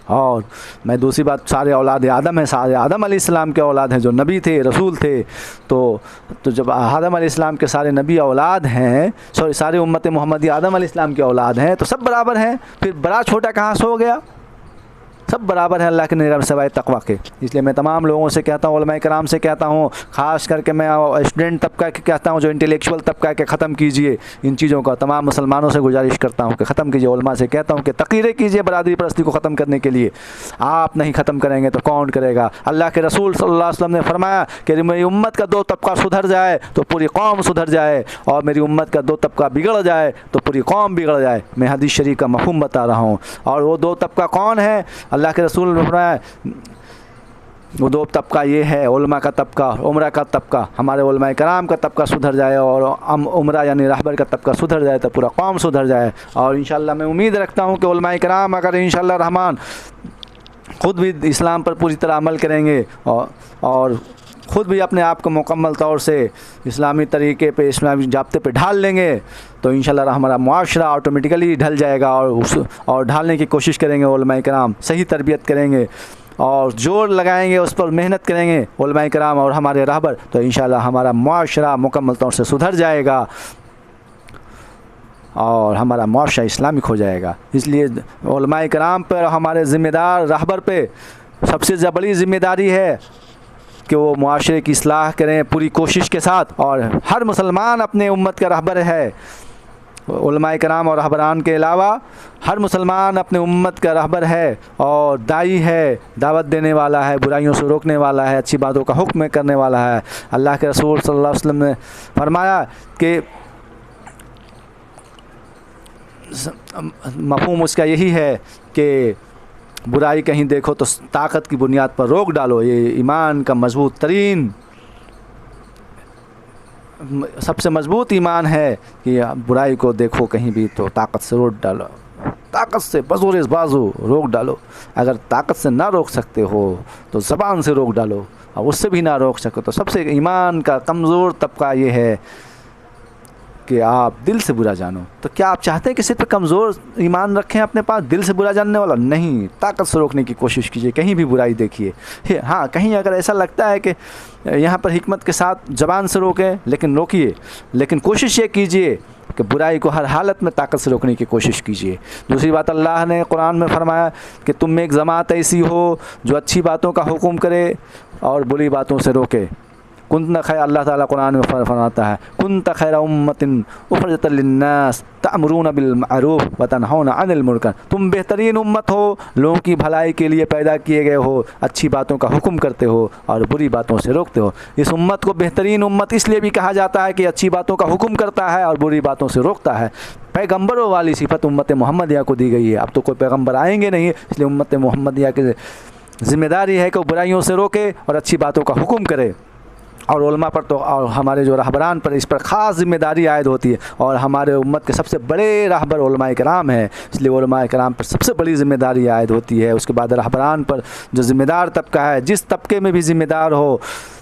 [SPEAKER 1] और मैं दूसरी बात, सारे औलाद आदम हैं, सारे आदम अलैहिस्सलाम के औलाद हैं, जो नबी थे, रसूल थे। तो जब आदम अलैहिस्सलाम के सारे नबी औलाद हैं, सारे उम्मत मोहम्मदिया आदम अलैहिस्सलाम के औलाद हैं, तो सब बराबर हैं। फिर बड़ा छोटा कहाँ से हो गया? सब बराबर है अल्लाह के निगाह में सवाए तक़वा के। इसलिए मैं तमाम लोगों से कहता हूँ, उलमाए कराम से कहता हूँ, ख़ास करके मैं स्टूडेंट तबका के कहता हूँ, जो इंटेलेक्चुअल तबका के ख़त्म कीजिए इन चीज़ों का। तमाम मुसलमानों से गुजारिश करता हूँ कि ख़त्म कीजिए। उलमा से कहता हूँ कि तक़रीरें कीजिए बरादरी परस्ती को ख़त्म करने के लिए। आप नहीं ख़त्म करेंगे तो कौन करेगा? अल्लाह के रसूल सल्लल्लाहु अलैहि वसल्लम ने फरमाया कि मेरी उम्मत का दो तबका सुधर जाए तो पूरी कौम सुधर जाए, और मेरी उम्मत का दो तबका बिगड़ जाए तो पूरी कौम बिगड़ जाए। मैं हदीस शरीफ का मफ़हूम बता रहा हूँ। और वो दो तबका कौन है? अल्लाह के रसूल ने फरमाया वो दो तबका ये है, उलमा का तबका, उमरा का तबका। हमारे उलमा कराम का तबका सुधर जाए और उमरा यानी रहबर का तबका सुधर जाए तो पूरा कौम सुधर जाए। और इंशाअल्लाह मैं उम्मीद रखता हूँ कि उलमा कराम अगर इंशाअल्लाह रहमान ख़ुद भी इस्लाम पर पूरी तरह अमल करेंगे और ख़ुद भी अपने आप को मुकम्मल तौर से इस्लामी तरीके पे, इस्लामी ज़ाब्ते पे ढाल लेंगे तो इंशाअल्लाह हमारा मुआशरा ऑटोमेटिकली ढल जाएगा। और ढालने की कोशिश करेंगे उलमा कराम, सही तरबियत करेंगे और ज़ोर लगाएंगे, उस पर मेहनत करेंगे उलमा कराम और हमारे रहबर, तो इंशाअल्लाह हमारा मुआशरा मुकम्मल तौर से सुधर जाएगा और हमारा मुआशरा इस्लामिक हो जाएगा। इसलिए उलमा कराम पर, हमारे ज़िम्मेदार रहबर पे सबसे बड़ी ज़िम्मेदारी है कि वो मुआशरे की इस्लाह करें पूरी कोशिश के साथ। और हर मुसलमान अपने उम्मत का रहबर है, उलमा कराम और रहबरान के अलावा हर मुसलमान अपने उम्मत का रहबर है और दाई है, दावत देने वाला है, बुराइयों से रोकने वाला है, अच्छी बातों का हुक्म करने वाला है। अल्लाह के रसूल सल्लल्लाहु अलैहि वसल्लम ने फरमाया कि मफ़हूम उसका यही है कि बुराई कहीं देखो तो ताकत की बुनियाद पर रोक डालो। ये ईमान का मजबूत तरीन, सबसे मजबूत ईमान है कि बुराई को देखो कहीं भी तो ताकत से रोक डालो, ताकत से बज़ोर बाजू रोक डालो। अगर ताकत से ना रोक सकते हो तो ज़बान से रोक डालो, और उससे भी ना रोक सको तो सबसे ईमान का कमज़ोर तबका ये है कि आप दिल से बुरा जानो। तो क्या आप चाहते हैं कि सिर्फ कमज़ोर ईमान रखें अपने पास, दिल से बुरा जानने वाला नहीं? ताकत से रोकने की कोशिश कीजिए, कहीं भी बुराई देखिए। हाँ, कहीं अगर ऐसा लगता है कि यहाँ पर हिकमत के साथ ज़बान से रोकें, लेकिन रोकिए, लेकिन कोशिश ये कीजिए कि बुराई को हर हालत में ताकत से रोकने की कोशिश कीजिए। दूसरी बात, अल्लाह ने कुरान में फरमाया कि तुम में एक जमात ऐसी हो जो अच्छी बातों का हुक्म करे और बुरी बातों से रोके। कुंत खैर, अल्लाह ताला कुरान में फरमाता है, कुंत खैर उम्मतिन उखरिजत लिन्नास तअमुरून बिल मारूफ व तनहौना अनिल मुनकर। तुम बेहतरीन उम्मत हो, लोगों की भलाई के लिए पैदा किए गए हो, अच्छी बातों का हुक्म करते हो और बुरी बातों से रोकते हो। इस उम्मत को बेहतरीन उम्मत इसलिए भी कहा जाता है कि अच्छी बातों का हुक्म करता है और बुरी बातों से रोकता है। पैगंबरों वाली सिफत उम्मत मोहम्मदिया को दी गई है। अब तो कोई पैगंबर आएंगे नहीं, इसलिए उम्मत मोहम्मदिया की ज़िम्मेदारी है कि वो बुराइयों से रोके और अच्छी बातों का हुक्म करे। और उलमा पर तो, और हमारे जो रहबरान पर इस पर ख़ास ज़िम्मेदारी आयद होती है। और हमारे उम्मत के सबसे बड़े रहबर उलमा कराम हैं, इसलिए उलमा कराम पर सबसे बड़ी ज़िम्मेदारी आयद होती है। उसके बाद रहबरान पर जो ज़िम्मेदार तबका है, जिस तबके में भी ज़िम्मेदार हो,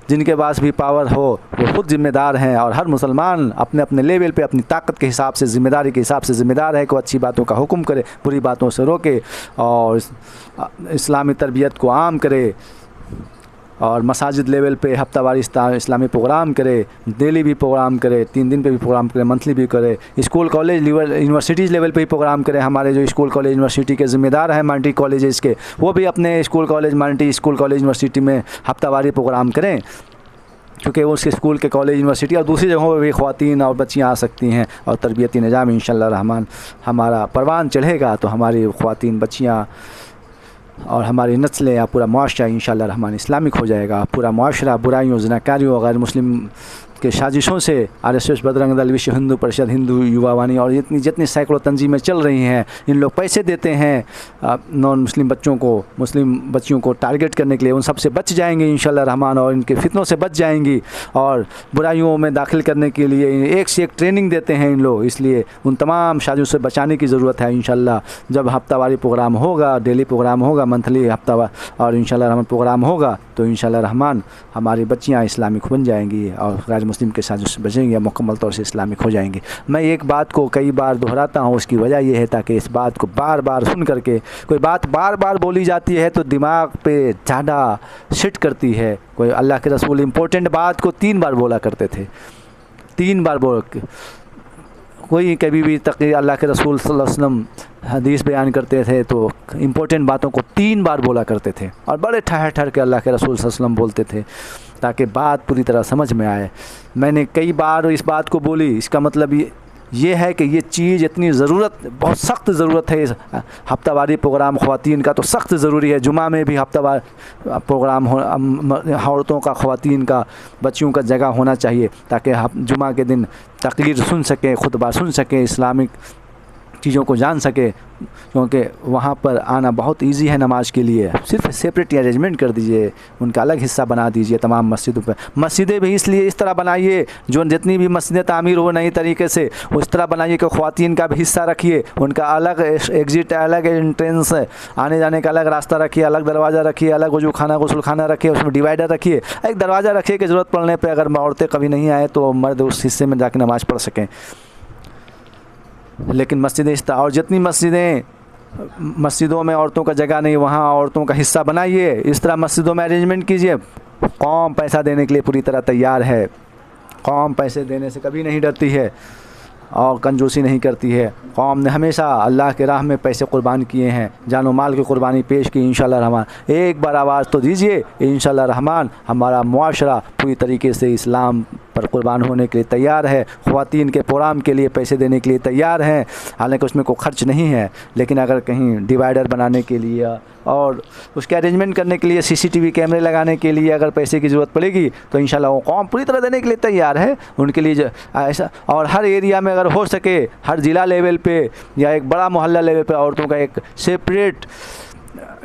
[SPEAKER 1] जिनके पास भी पावर हो, वो खुद ज़िम्मेदार हैं। और हर मुसलमान अपने अपने लेवल पे अपनी ताकत के हिसाब से, ज़िम्मेदारी के हिसाब से ज़िम्मेदार है कि वो अच्छी बातों का हुक्म करे, बुरी बातों से रोके और इस्लामी तरबियत को आम करे और मसाजिद लेवल पे हफ्तावारी इस्लामी प्रोग्राम करे, डेली भी प्रोग्राम करे, 3 दिन पे भी प्रोग्राम करे, मंथली भी करे, school college level, universities level पे भी प्रोग्राम करे। हमारे जो स्कूल कॉलेज यूनिवर्सिटी के ज़िम्मेदार हैं मल्टी कॉलेजेस के, वो भी अपने school college, multi school college university में हफ्तावारी प्रोग्राम करें, क्योंकि उसके स्कूल के कॉलेज यूनिवर्सिटी और दूसरी जगहों पर भी ख़वातीन और बच्चियाँ आ सकती हैं। और तरबियती निज़ाम इंशाअल्लाह रहमान हमारा परवान चढ़ेगा तो हमारी ख़वातीन, बच्चियाँ और हमारी नस्लें या पूरा मुआशरा इंशाअल्लाह रहमान इस्लामिक हो जाएगा। पूरा मुआशरा बुराइयों, ज़िनाकारियों, गैर मुस्लिम के साजिशों से RSS, बजरंग दल, विश्व हिंदू परिषद, हिंदू युवा वाणी और जितनी सैकड़ों तंजीमें चल रही हैं, इन लोग पैसे देते हैं नॉन मुस्लिम बच्चों को, मुस्लिम बच्चियों को टारगेट करने के लिए। उन सब से बच जाएंगे इंशाअल्लाह रहमान और इनके फितनों से बच जाएंगी। और बुराइयों में दाखिल करने के लिए एक से एक ट्रेनिंग देते हैं इन लोग, इसलिए उन तमाम साजिशों से बचाने की ज़रूरत है। इंशाअल्लाह जब हफ्तावारी प्रोग्राम होगा, डेली प्रोग्राम होगा, मंथली हफ्तावार और इंशाअल्लाह रहमान प्रोग्राम होगा तो इंशाअल्लाह रहमान हमारी बच्चियाँ इस्लामिक बन जाएंगी और गैर मुस्लिम के साथ बचेंगे, मुकम्मल तौर से इस्लामिक हो जाएंगे। मैं एक बात को कई बार दोहराता हूँ, उसकी वजह यह है ताकि इस बात को बार बार सुन करके, कोई बात बार बार बोली जाती है तो दिमाग पे ज़्यादा सिट करती है। कोई अल्लाह के रसूल इम्पोर्टेंट बात को 3 बार बोला करते थे, 3 बार बोल, कोई कभी भी अल्लाह के रसूल सल्लल्लाहु अलैहि वसल्लम हदीस बयान करते थे तो इम्पोर्टेंट बातों को 3 बार बोला करते थे और बड़े ठहर ठहर के अल्लाह के रसूल सल्लल्लाहु अलैहि वसल्लम बोलते थे ताकि बात पूरी तरह समझ में आए। मैंने कई बार इस बात को बोली, इसका मतलब ये है कि ये चीज़ इतनी ज़रूरत, बहुत सख्त ज़रूरत है। इस हफ्तावारी प्रोग्राम ख़वातीन का तो सख्त ज़रूरी है। जुमा में भी हफ्तावार प्रोग्राम हो, औरतों का, ख़वातीन का, बच्चियों का जगह होना चाहिए ताकि जुमा के दिन तकरीर सुन सकें, खुतबा सुन सकें, इस्लामिक चीज़ों को जान सके, क्योंकि वहाँ पर आना बहुत इजी है नमाज के लिए। सिर्फ सेपरेट अरेंजमेंट कर दीजिए, उनका अलग हिस्सा बना दीजिए तमाम मस्जिदों पर। मस्जिदें भी इसलिए इस तरह बनाइए, जो जितनी भी मस्जिदें तामीर हो नई तरीके से, उस तरह बनाइए कि ख़वातीन का भी हिस्सा रखिए, उनका अलग एग्ज़िट, अलग एंट्रेंस, आने जाने का अलग रास्ता रखिए, अलग दरवाज़ा रखिए, अलग वजू खाना गुस्ल खाना रखिए, उसमें डिवाइडर रखिए, एक दरवाज़ा रखिए कि ज़रूरत पड़ने पर अगर औरतें कभी नहीं आए तो मर्द उस हिस्से में जाकर नमाज़ पढ़ सकें। लेकिन मस्जिदें इस तरह, और जितनी मस्जिदों में औरतों का जगह नहीं, वहाँ औरतों का हिस्सा बनाइए, इस तरह मस्जिदों में अरेंजमेंट कीजिए। कौम पैसा देने के लिए पूरी तरह तैयार है, कौम पैसे देने से कभी नहीं डरती है और कंजूसी नहीं करती है। कौम ने हमेशा अल्लाह के राह में पैसे कुर्बान किए हैं, जानो माल की कुर्बानी पेश की। इंशाअल्लाह रहमान एक बार आवाज़ तो दीजिए, इंशाअल्लाह रहमान हमारा मुआशरा पूरी तरीके से इस्लाम पर कुर्बान होने के लिए तैयार है। ख़वातीन के प्रोग्राम के लिए पैसे देने के लिए तैयार हैं, हालांकि उसमें कोई ख़र्च नहीं है, लेकिन अगर कहीं डिवाइडर बनाने के लिए और उसके अरेंजमेंट करने के लिए, CCTV कैमरे लगाने के लिए अगर पैसे की ज़रूरत पड़ेगी तो इंशाल्लाह वो कौम पूरी तरह देने के लिए तैयार है। उनके लिए ऐसा, और हर एरिया में अगर हो सके, हर ज़िला लेवल पे या एक बड़ा मोहल्ला लेवल पे औरतों का एक सेपरेट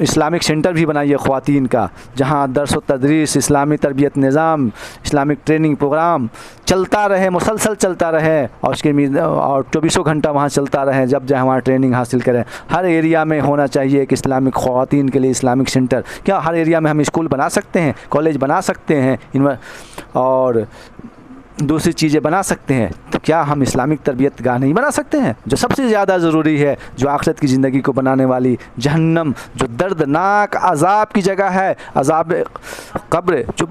[SPEAKER 1] इस्लामिक सेंटर भी बनाइए ख़वातीन का, जहाँ दर्स व तदरीस, इस्लामी तरबियत निज़ाम, इस्लामिक ट्रेनिंग प्रोग्राम चलता रहे, मुसलसल चलता रहे, और उसके और 24 घंटा वहाँ चलता रहे, जब जहाँ वहाँ ट्रेनिंग हासिल करें। हर एरिया में होना चाहिए एक इस्लामिक ख़वातीन के लिए इस्लामिक सेंटर। क्या हर एरिया में हम स्कूल बना सकते हैं, कॉलेज बना सकते हैं और दूसरी चीज़ें बना सकते हैं, तो क्या हम इस्लामिक तरबियत गाह नहीं बना सकते हैं, जो सबसे ज़्यादा ज़रूरी है, जो आखिरत की ज़िंदगी को बनाने वाली, जहन्नम जो दर्दनाक अज़ाब की जगह है, अज़ाब कब्र जो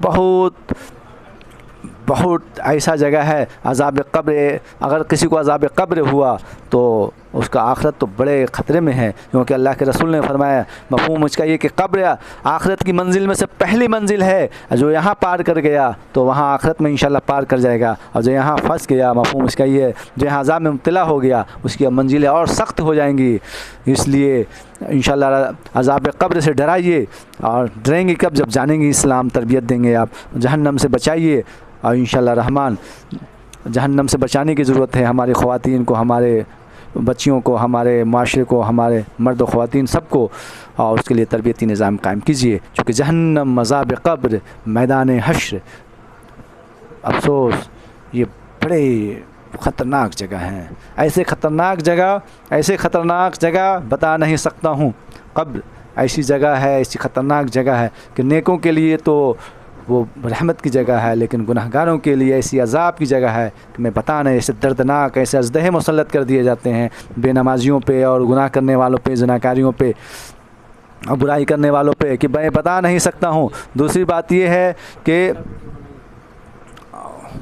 [SPEAKER 1] बहुत ऐसा जगह है, अज़ाब कब्र, अगर किसी को अज़ाब कब्र हुआ तो उसका आखिरत तो बड़े ख़तरे में है, क्योंकि अल्लाह के रसूल ने फरमाया, मफ़हूम इसका ये कि कब्र आखिरत की मंजिल में से पहली मंजिल है, जो यहाँ पार कर गया तो वहाँ आखिरत में इंशाल्लाह पार कर जाएगा, और जो यहाँ फंस गया, मफ़हूम इसका ये, जो यहाँ अज़ाब में मुब्तला हो गया, उसकी मंजिलें और सख्त हो जाएंगी। इसलिए इंशाल्लाह अज़ाब कब्र से डराइए, और डरेंगे कब, जब जानेंगे इस्लाम, तरबियत देंगे आप। जहन्नम से बचाइए, और इंशाल्लाह रहमान जहन्नम से बचाने की ज़रूरत है हमारी ख़वातीन को, हमारे बच्चियों को, हमारे माशरे को, हमारे मर्द व ख़वातीन सबको, और उसके लिए तरबियती निज़ाम कायम कीजिए, चूँकि जहन्नम, अज़ाब कब्र, मैदान हश्र, अफसोस ये बड़े ख़तरनाक जगह हैं। ऐसे ख़तरनाक जगह बता नहीं सकता हूँ। कब्र ऐसी जगह है, ऐसी ख़तरनाक जगह है कि नेकों के लिए तो वो रहमत की जगह है, लेकिन गुनहगारों के लिए ऐसी अज़ाब की जगह है कि मैं बता नहीं, ऐसे दर्दनाक, ऐसे अज़दहे मुसल्लत कर दिए जाते हैं बेनमाजियों पे और गुनाह करने वालों पे, ज़नाकारियों पे और बुराई करने वालों पे, कि मैं बता नहीं सकता हूँ। दूसरी बात ये है कि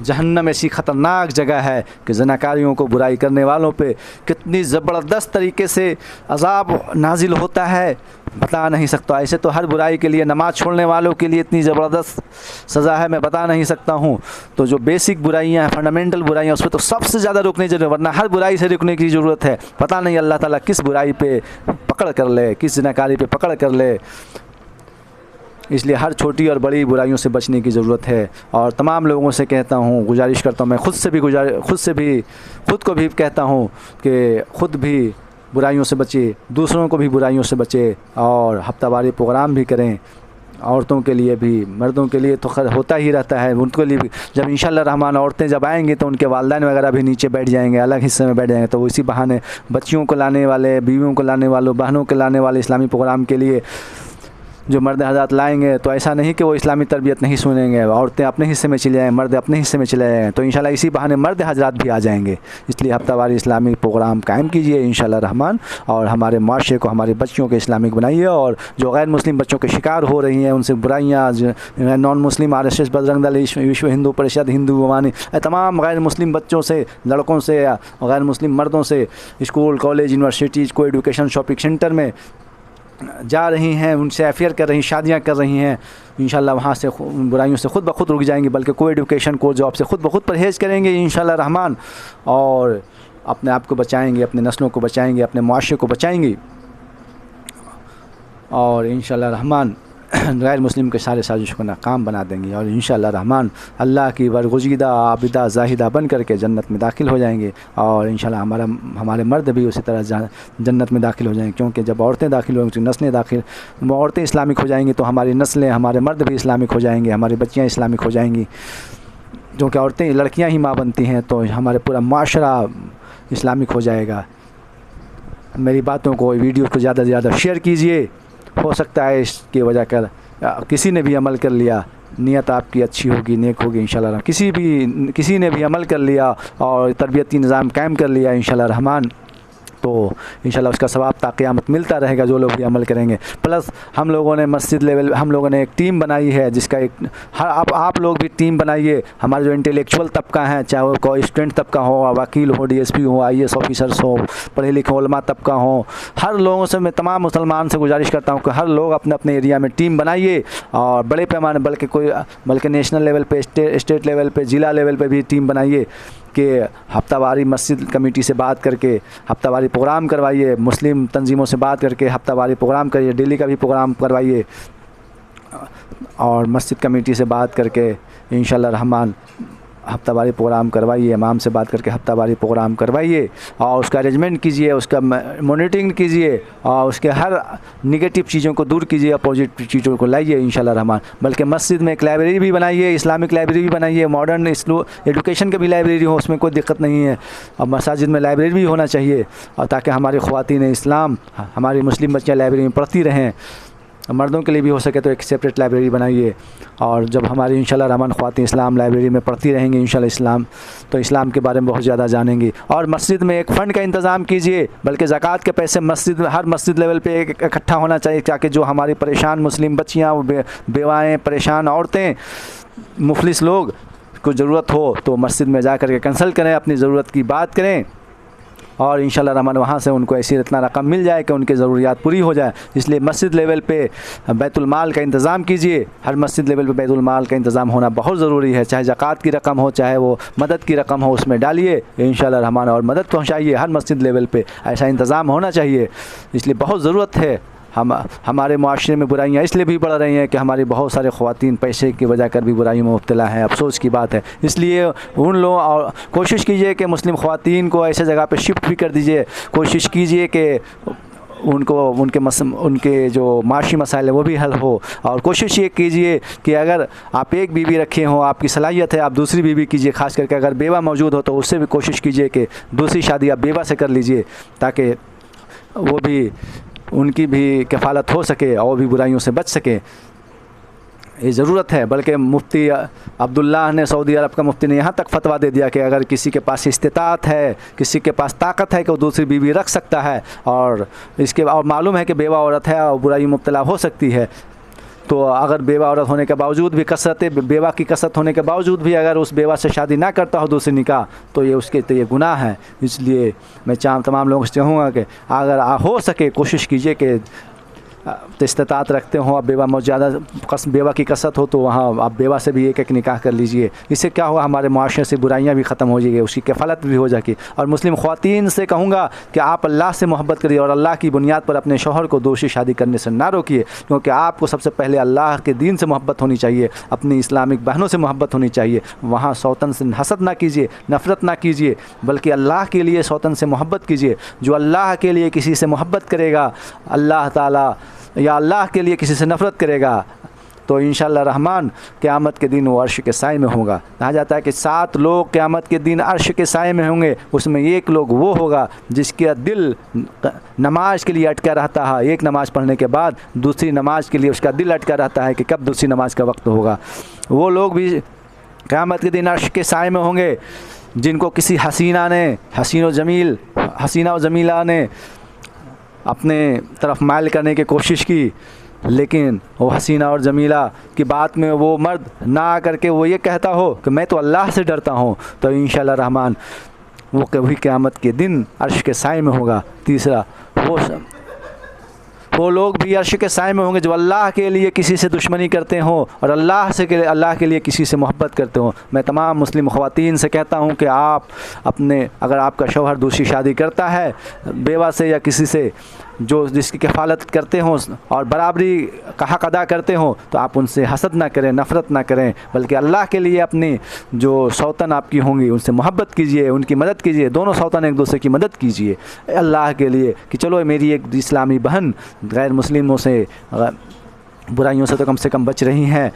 [SPEAKER 1] जहन्नम ऐसी ख़तरनाक जगह है कि ज़नाकारियों को, बुराई करने वालों पे कितनी ज़बरदस्त तरीके से अज़ाब नाजिल होता है, बता नहीं सकता। ऐसे तो हर बुराई के लिए, नमाज़ छोड़ने वालों के लिए इतनी ज़बरदस्त सज़ा है, मैं बता नहीं सकता हूँ। तो जो बेसिक बुराइयाँ हैं, फंडामेंटल बुराइयाँ, उस पर तो सबसे ज़्यादा रुकने की ज़रूरत, वरना हर बुराई से रुकने की ज़रूरत है। पता नहीं अल्लाह ताला किस बुराई पे पकड़ कर ले, किस ज़नाकारी पे पकड़ कर ले। इसलिए हर छोटी और बड़ी बुराइयों से बचने की ज़रूरत है। और तमाम लोगों से कहता हूँ, गुजारिश करता हूँ, मैं खुद को भी कहता हूँ कि ख़ुद भी बुराइयों से बचे, दूसरों को भी बुराइयों से बचे, और हफ्तावारी प्रोग्राम भी करें। औरतों के लिए भी, मर्दों के लिए तो खैर होता ही रहता है, उनके लिए भी जब इंशाअल्लाह रहमान औरतें जब आएंगी तो उनके वालिदैन वगैरह भी नीचे बैठ जाएंगे, अलग हिस्से में बैठ जाएंगे, तो इसी बहाने बच्चियों को लाने वाले, बीवियों को लाने वालों, बहनों को लाने वाले इस्लामी प्रोग्राम के लिए जो मर्द हज़रात लाएंगे, तो ऐसा नहीं कि वो इस्लामी तरबियत नहीं सुनेंगे, औरतें अपने हिस्से में चले जाएँ, मर्द अपने हिस्से में चले जाएँ, तो इंशाल्लाह इसी बहाने मर्द हज़रात भी आ जाएंगे। इसलिए हफ्तावारी इस्लामी प्रोग्राम कायम कीजिए इंशाल्लाह रहमान, और हमारे माशरे को, हमारे बच्चियों को इस्लामिक बनाइए। और जो गैर मुस्लिम बच्चों के शिकार हो रही हैं, उनसे बुराइयाँ, non Muslim, RSS, Bajrang Dal, विश्व हिंदू परिषद, हिंदू अवानी, तमाम गैर मुस्लिम बच्चों से, लड़कों से, गैर मुस्लिम मर्दों से स्कूल, कॉलेज, यूनिवर्सिटीज़, को एजुकेशन, शॉपिंग सेंटर में जा रही हैं, उनसे अफेयर कर रही, शादियां कर रही हैं, इंशाल्लाह वहाँ से बुराइयों से खुद ब खुद रुक जाएंगी, बल्कि को एजुकेशन, को जॉब से खुद ब खुद परहेज़ करेंगे इंशाल्लाह रहमान, और अपने आप को बचाएंगे, अपने नस्लों को बचाएंगे, अपने मुआशरे को बचाएंगे। और इंशाल्लाह रहमान गैर मुस्लिम के सारे साजिश को नाकाम बना देंगी और इंशाअल्लाह रहमान अल्लाह की बरगुज़ीदा आबिदा जाहिदा बन करके जन्नत में दाखिल हो जाएंगे। और इंशाअल्लाह हमारे मर्द भी उसी तरह जन्नत में दाखिल हो जाएंगे, क्योंकि जब औरतें दाखिल होंगी तो नस्लें दाखिल, औरतें इस्लामिक हो जाएंगी तो हमारी नस्लें, हमारे मर्द भी इस्लामिक हो जाएंगे, हमारी बच्चियाँ इस्लामिक हो जाएंगी। क्योंकि औरतें लड़कियाँ ही माँ बनती हैं तो हमारे पूरा माशरा इस्लामिक हो जाएगा। मेरी बातों को, वीडियो को ज़्यादा से ज़्यादा शेयर कीजिए। हो सकता है इसकी वजह कर किसी ने भी अमल कर लिया, नीयत आपकी अच्छी होगी, नेक होगी इंशाअल्लाह। किसी ने भी अमल कर लिया और तरबियती निज़ाम कायम कर लिया इंशाअल्लाह रहमान, तो इंशाअल्लाह उसका सवाब ता क़यामत मिलता रहेगा जो लोग भी अमल करेंगे। प्लस हम लोगों ने मस्जिद लेवल, हम लोगों ने एक टीम बनाई है जिसका एक आप लोग भी टीम बनाइए। हमारे जो इंटेलेक्चुअल तबका है, चाहे वो कोई स्टूडेंट तबका हो, वकील हो, DSP हो, IAS ऑफिसर्स हो, पढ़े लिखे उलमा तबका हो, हर लोगों से मैं तमाम मुसलमान से गुजारिश करता हूँ कि हर लोग अपने अपने एरिया में टीम बनाइए और बड़े पैमाने बल्कि नेशनल लेवल पे, स्टेट लेवल पे, ज़िला लेवल पे भी टीम बनाइए कि हफ्तावारी मस्जिद कमेटी से बात करके हफ्तावारी प्रोग्राम करवाइए, मुस्लिम तंजीमों से बात करके हफ्तावारी प्रोग्राम करिए, डेली का भी प्रोग्राम करवाइए और मस्जिद कमेटी से बात करके इंशाअल्लाह रहमान हफ्तावारी प्रोग्राम करवाइए, इमाम से बात करके हफ्तावारी प्रोग्राम करवाइए और उसका अरेंजमेंट कीजिए, उसका मॉनिटरिंग कीजिए और उसके हर निगेटिव चीज़ों को दूर कीजिए, पॉजिटिव चीज़ों को लाइए इंशाअल्लाह रहमान। बल्कि मस्जिद में एक लाइब्रेरी भी बनाइए, इस्लामिक लाइब्रेरी भी बनाइए, मॉडर्न एजुकेशन की भी लाइब्रेरी हो, उसमें कोई दिक्कत नहीं है। और मसाजिद में लाइब्रेरी भी होना चाहिए और ताकि हमारी ख़वातीन इस्लाम, हमारी मुस्लिम बच्चियाँ लाइब्रेरी में पढ़ती रहें। मर्दों के लिए भी हो सके तो एक सेपरेट लाइब्रेरी बनाइए और जब हमारी इंशाअल्लाह रहमान ख़वातीन इस्लाम लाइब्रेरी में पढ़ती रहेंगी इंशाअल्लाह इस्लाम, तो इस्लाम के बारे में बहुत ज़्यादा जानेंगी। और मस्जिद में एक फ़ंड का इंतज़ाम कीजिए, बल्कि ज़कात के पैसे हर मस्जिद लेवल पे इकट्ठा होना चाहिए ताकि जो हमारी परेशान मुस्लिम बच्चियाँ, बेवाएँ, परेशान औरतें, मुफलिस लोग को ज़रूरत हो तो मस्जिद में जा कर के कंसल्ट करें, अपनी ज़रूरत की बात करें और इंशाअल्लाह रहमान वहाँ से उनको ऐसी इतना रकम मिल जाए कि उनकी ज़रूरियात पूरी हो जाए। इसलिए मस्जिद लेवल पे बैतुल माल का इंतज़ाम कीजिए। हर मस्जिद लेवल पे बैतुल माल का इंतज़ाम होना बहुत ज़रूरी है, चाहे ज़कात की रकम हो, चाहे वो मदद की रकम हो, उसमें डालिए इंशाअल्लाह रहमान और मदद पहुँचाइए। हर मस्जिद लेवल पे ऐसा इंतज़ाम होना चाहिए, इसलिए बहुत ज़रूरत है। हमारे मुआशरे में बुराइयाँ इसलिए भी बढ़ रही हैं कि हमारी बहुत सारे ख़वातीन पैसे की वजह कर भी बुराइयों में मुब्तला हैं। अफसोस की बात है। इसलिए उन लोगों और कोशिश कीजिए कि मुस्लिम ख़वातीन को ऐसे जगह पे शिफ्ट भी कर दीजिए। कोशिश कीजिए कि उनके जो माशी मसाइल है वो भी हल हो। और कोशिश ये कीजिए कि अगर आप एक बीवी रखे हों, आपकी सलाहियत है, आप दूसरी बीवी कीजिए। ख़ास करके अगर बेवा मौजूद हो तो उससे भी कोशिश कीजिए कि दूसरी शादी आप बेवा से कर लीजिए ताकि वो भी, उनकी भी कफ़ालत हो सके और भी बुराइयों से बच सके। ये ज़रूरत है। बल्कि मुफ्ती अब्दुल्लाह ने, सऊदी अरब का मुफ्ती ने यहाँ तक फतवा दे दिया कि अगर किसी के पास इस्तिताअत है, किसी के पास ताकत है कि वो दूसरी बीवी रख सकता है और मालूम है कि बेवा औरत है और बुराई मुब्तला हो सकती है, तो अगर बेवा औरत होने के बावजूद भी बेवा की कसरत होने के बावजूद भी अगर उस बेवा से शादी ना करता हो दूसरी निकाह, तो ये गुनाह है। इसलिए मैं तमाम लोगों से चाहूँगा कि अगर हो सके कोशिश कीजिए कि इस्तिताअत रखते हो, आप बेवा की कसरत हो तो वहाँ आप बेवा से भी एक निकाह कर लीजिए। इससे क्या होगा, हमारे मुआशरे से बुराइयाँ भी ख़त्म हो जाएगी, उसकी कफ़ालत भी हो जाएगी। और मुस्लिम ख़वातीन से कहूँगा कि आप अल्लाह से मोहब्बत करिए और अल्लाह की बुनियाद पर अपने शौहर को दूसरी शादी करने से ना रोकिए, क्योंकि आपको सबसे पहले अल्लाह के दीन से मोहब्बत होनी चाहिए, अपनी इस्लामिक बहनों से मोहब्बत होनी चाहिए। वहाँ सौतन से हसद ना कीजिए, नफ़रत ना कीजिए, बल्कि अल्लाह के लिए सौतन से मोहब्बत कीजिए। जो अल्लाह के लिए किसी से मोहब्बत करेगा, अल्लाह ताला या अल्लाह के लिए किसी से नफ़रत करेगा, तो इंशाअल्लाह रहमान क़यामत के दिन वो अर्श के साए में होगा। कहा जाता है कि 7 लोग क़यामत के दिन अर्श के साए में होंगे, उसमें एक लोग वो होगा जिसका दिल नमाज के लिए अटका रहता है। एक नमाज़ पढ़ने के बाद दूसरी नमाज के लिए उसका दिल अटका रहता है कि कब दूसरी नमाज का वक्त होगा। वो लोग भी क़यामत के दिन अर्श के साए में होंगे जिनको किसी हसीना व जमीला ने अपने तरफ माइल करने की कोशिश की, लेकिन वो हसीना और जमीला की बात में वो मर्द ना आकर के वो ये कहता हो कि मैं तो अल्लाह से डरता हूँ, तो इंशाअल्लाह रहमान वो कभी क़यामत के दिन अर्श के साए में होगा। तीसरा, वो लोग भी अर्श के साए में होंगे जो अल्लाह के लिए किसी से दुश्मनी करते हों और अल्लाह के लिए किसी से मोहब्बत करते हों। मैं तमाम मुस्लिम ख़वातीन से कहता हूं कि आप अगर आपका शौहर दूसरी शादी करता है बेवा से या किसी से, जो जिसकी कफ़ालत करते हों और बराबरी का हक़ अदा करते हों, तो आप उनसे हसद ना करें, नफ़रत ना करें, बल्कि अल्लाह के लिए अपनी जो सौतन आपकी होंगी उनसे मोहब्बत कीजिए, उनकी मदद कीजिए। दोनों सौतन एक दूसरे की मदद कीजिए अल्लाह के लिए कि चलो मेरी एक इस्लामी बहन गैर मुस्लिमों से, बुराइयों से तो कम से कम बच रही हैं,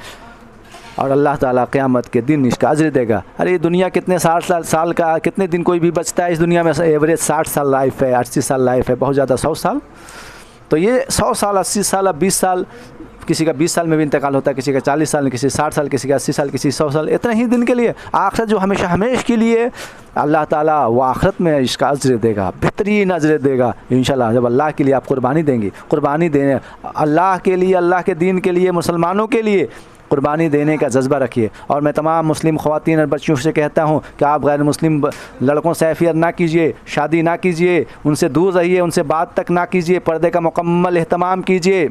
[SPEAKER 1] और अल्लाह ताला क़यामत के दिन इसका अज्र देगा। अरे दुनिया कितने 60 साल का, कितने दिन कोई भी बचता है इस दुनिया में? एवरेज 60 साल लाइफ है, 80 साल लाइफ है, बहुत ज़्यादा 100 साल। तो ये 100 साल, 80 साल, 20 साल, किसी का 20 साल में भी इंतकाल होता है, किसी का 40 साल, किसी 60 साल, किसी का 80 साल, किसी 100 साल, इतने ही दिन के लिए। आखिरत जो हमेशा हमेश के लिए, अल्लाह ताला वो आखिरत में इसका अज्र देगा, बेहतरीन अज्र देगा इंशाल्लाह। जब अल्लाह के लिए आप कुर्बानी देंगे, कुर्बानी देने अल्लाह के लिए, अल्लाह के दीन के लिए, मुसलमानों के लिए कुर्बानी देने का जज्बा रखिए। और मैं तमाम मुस्लिम ख़वातीन और बच्चियों से कहता हूँ कि आप गैर मुस्लिम लड़कों से हैसियत ना कीजिए, शादी ना कीजिए, उनसे दूर रहिए, उनसे बात तक ना कीजिए, पर्दे का मुकम्मल एहतमाम कीजिए।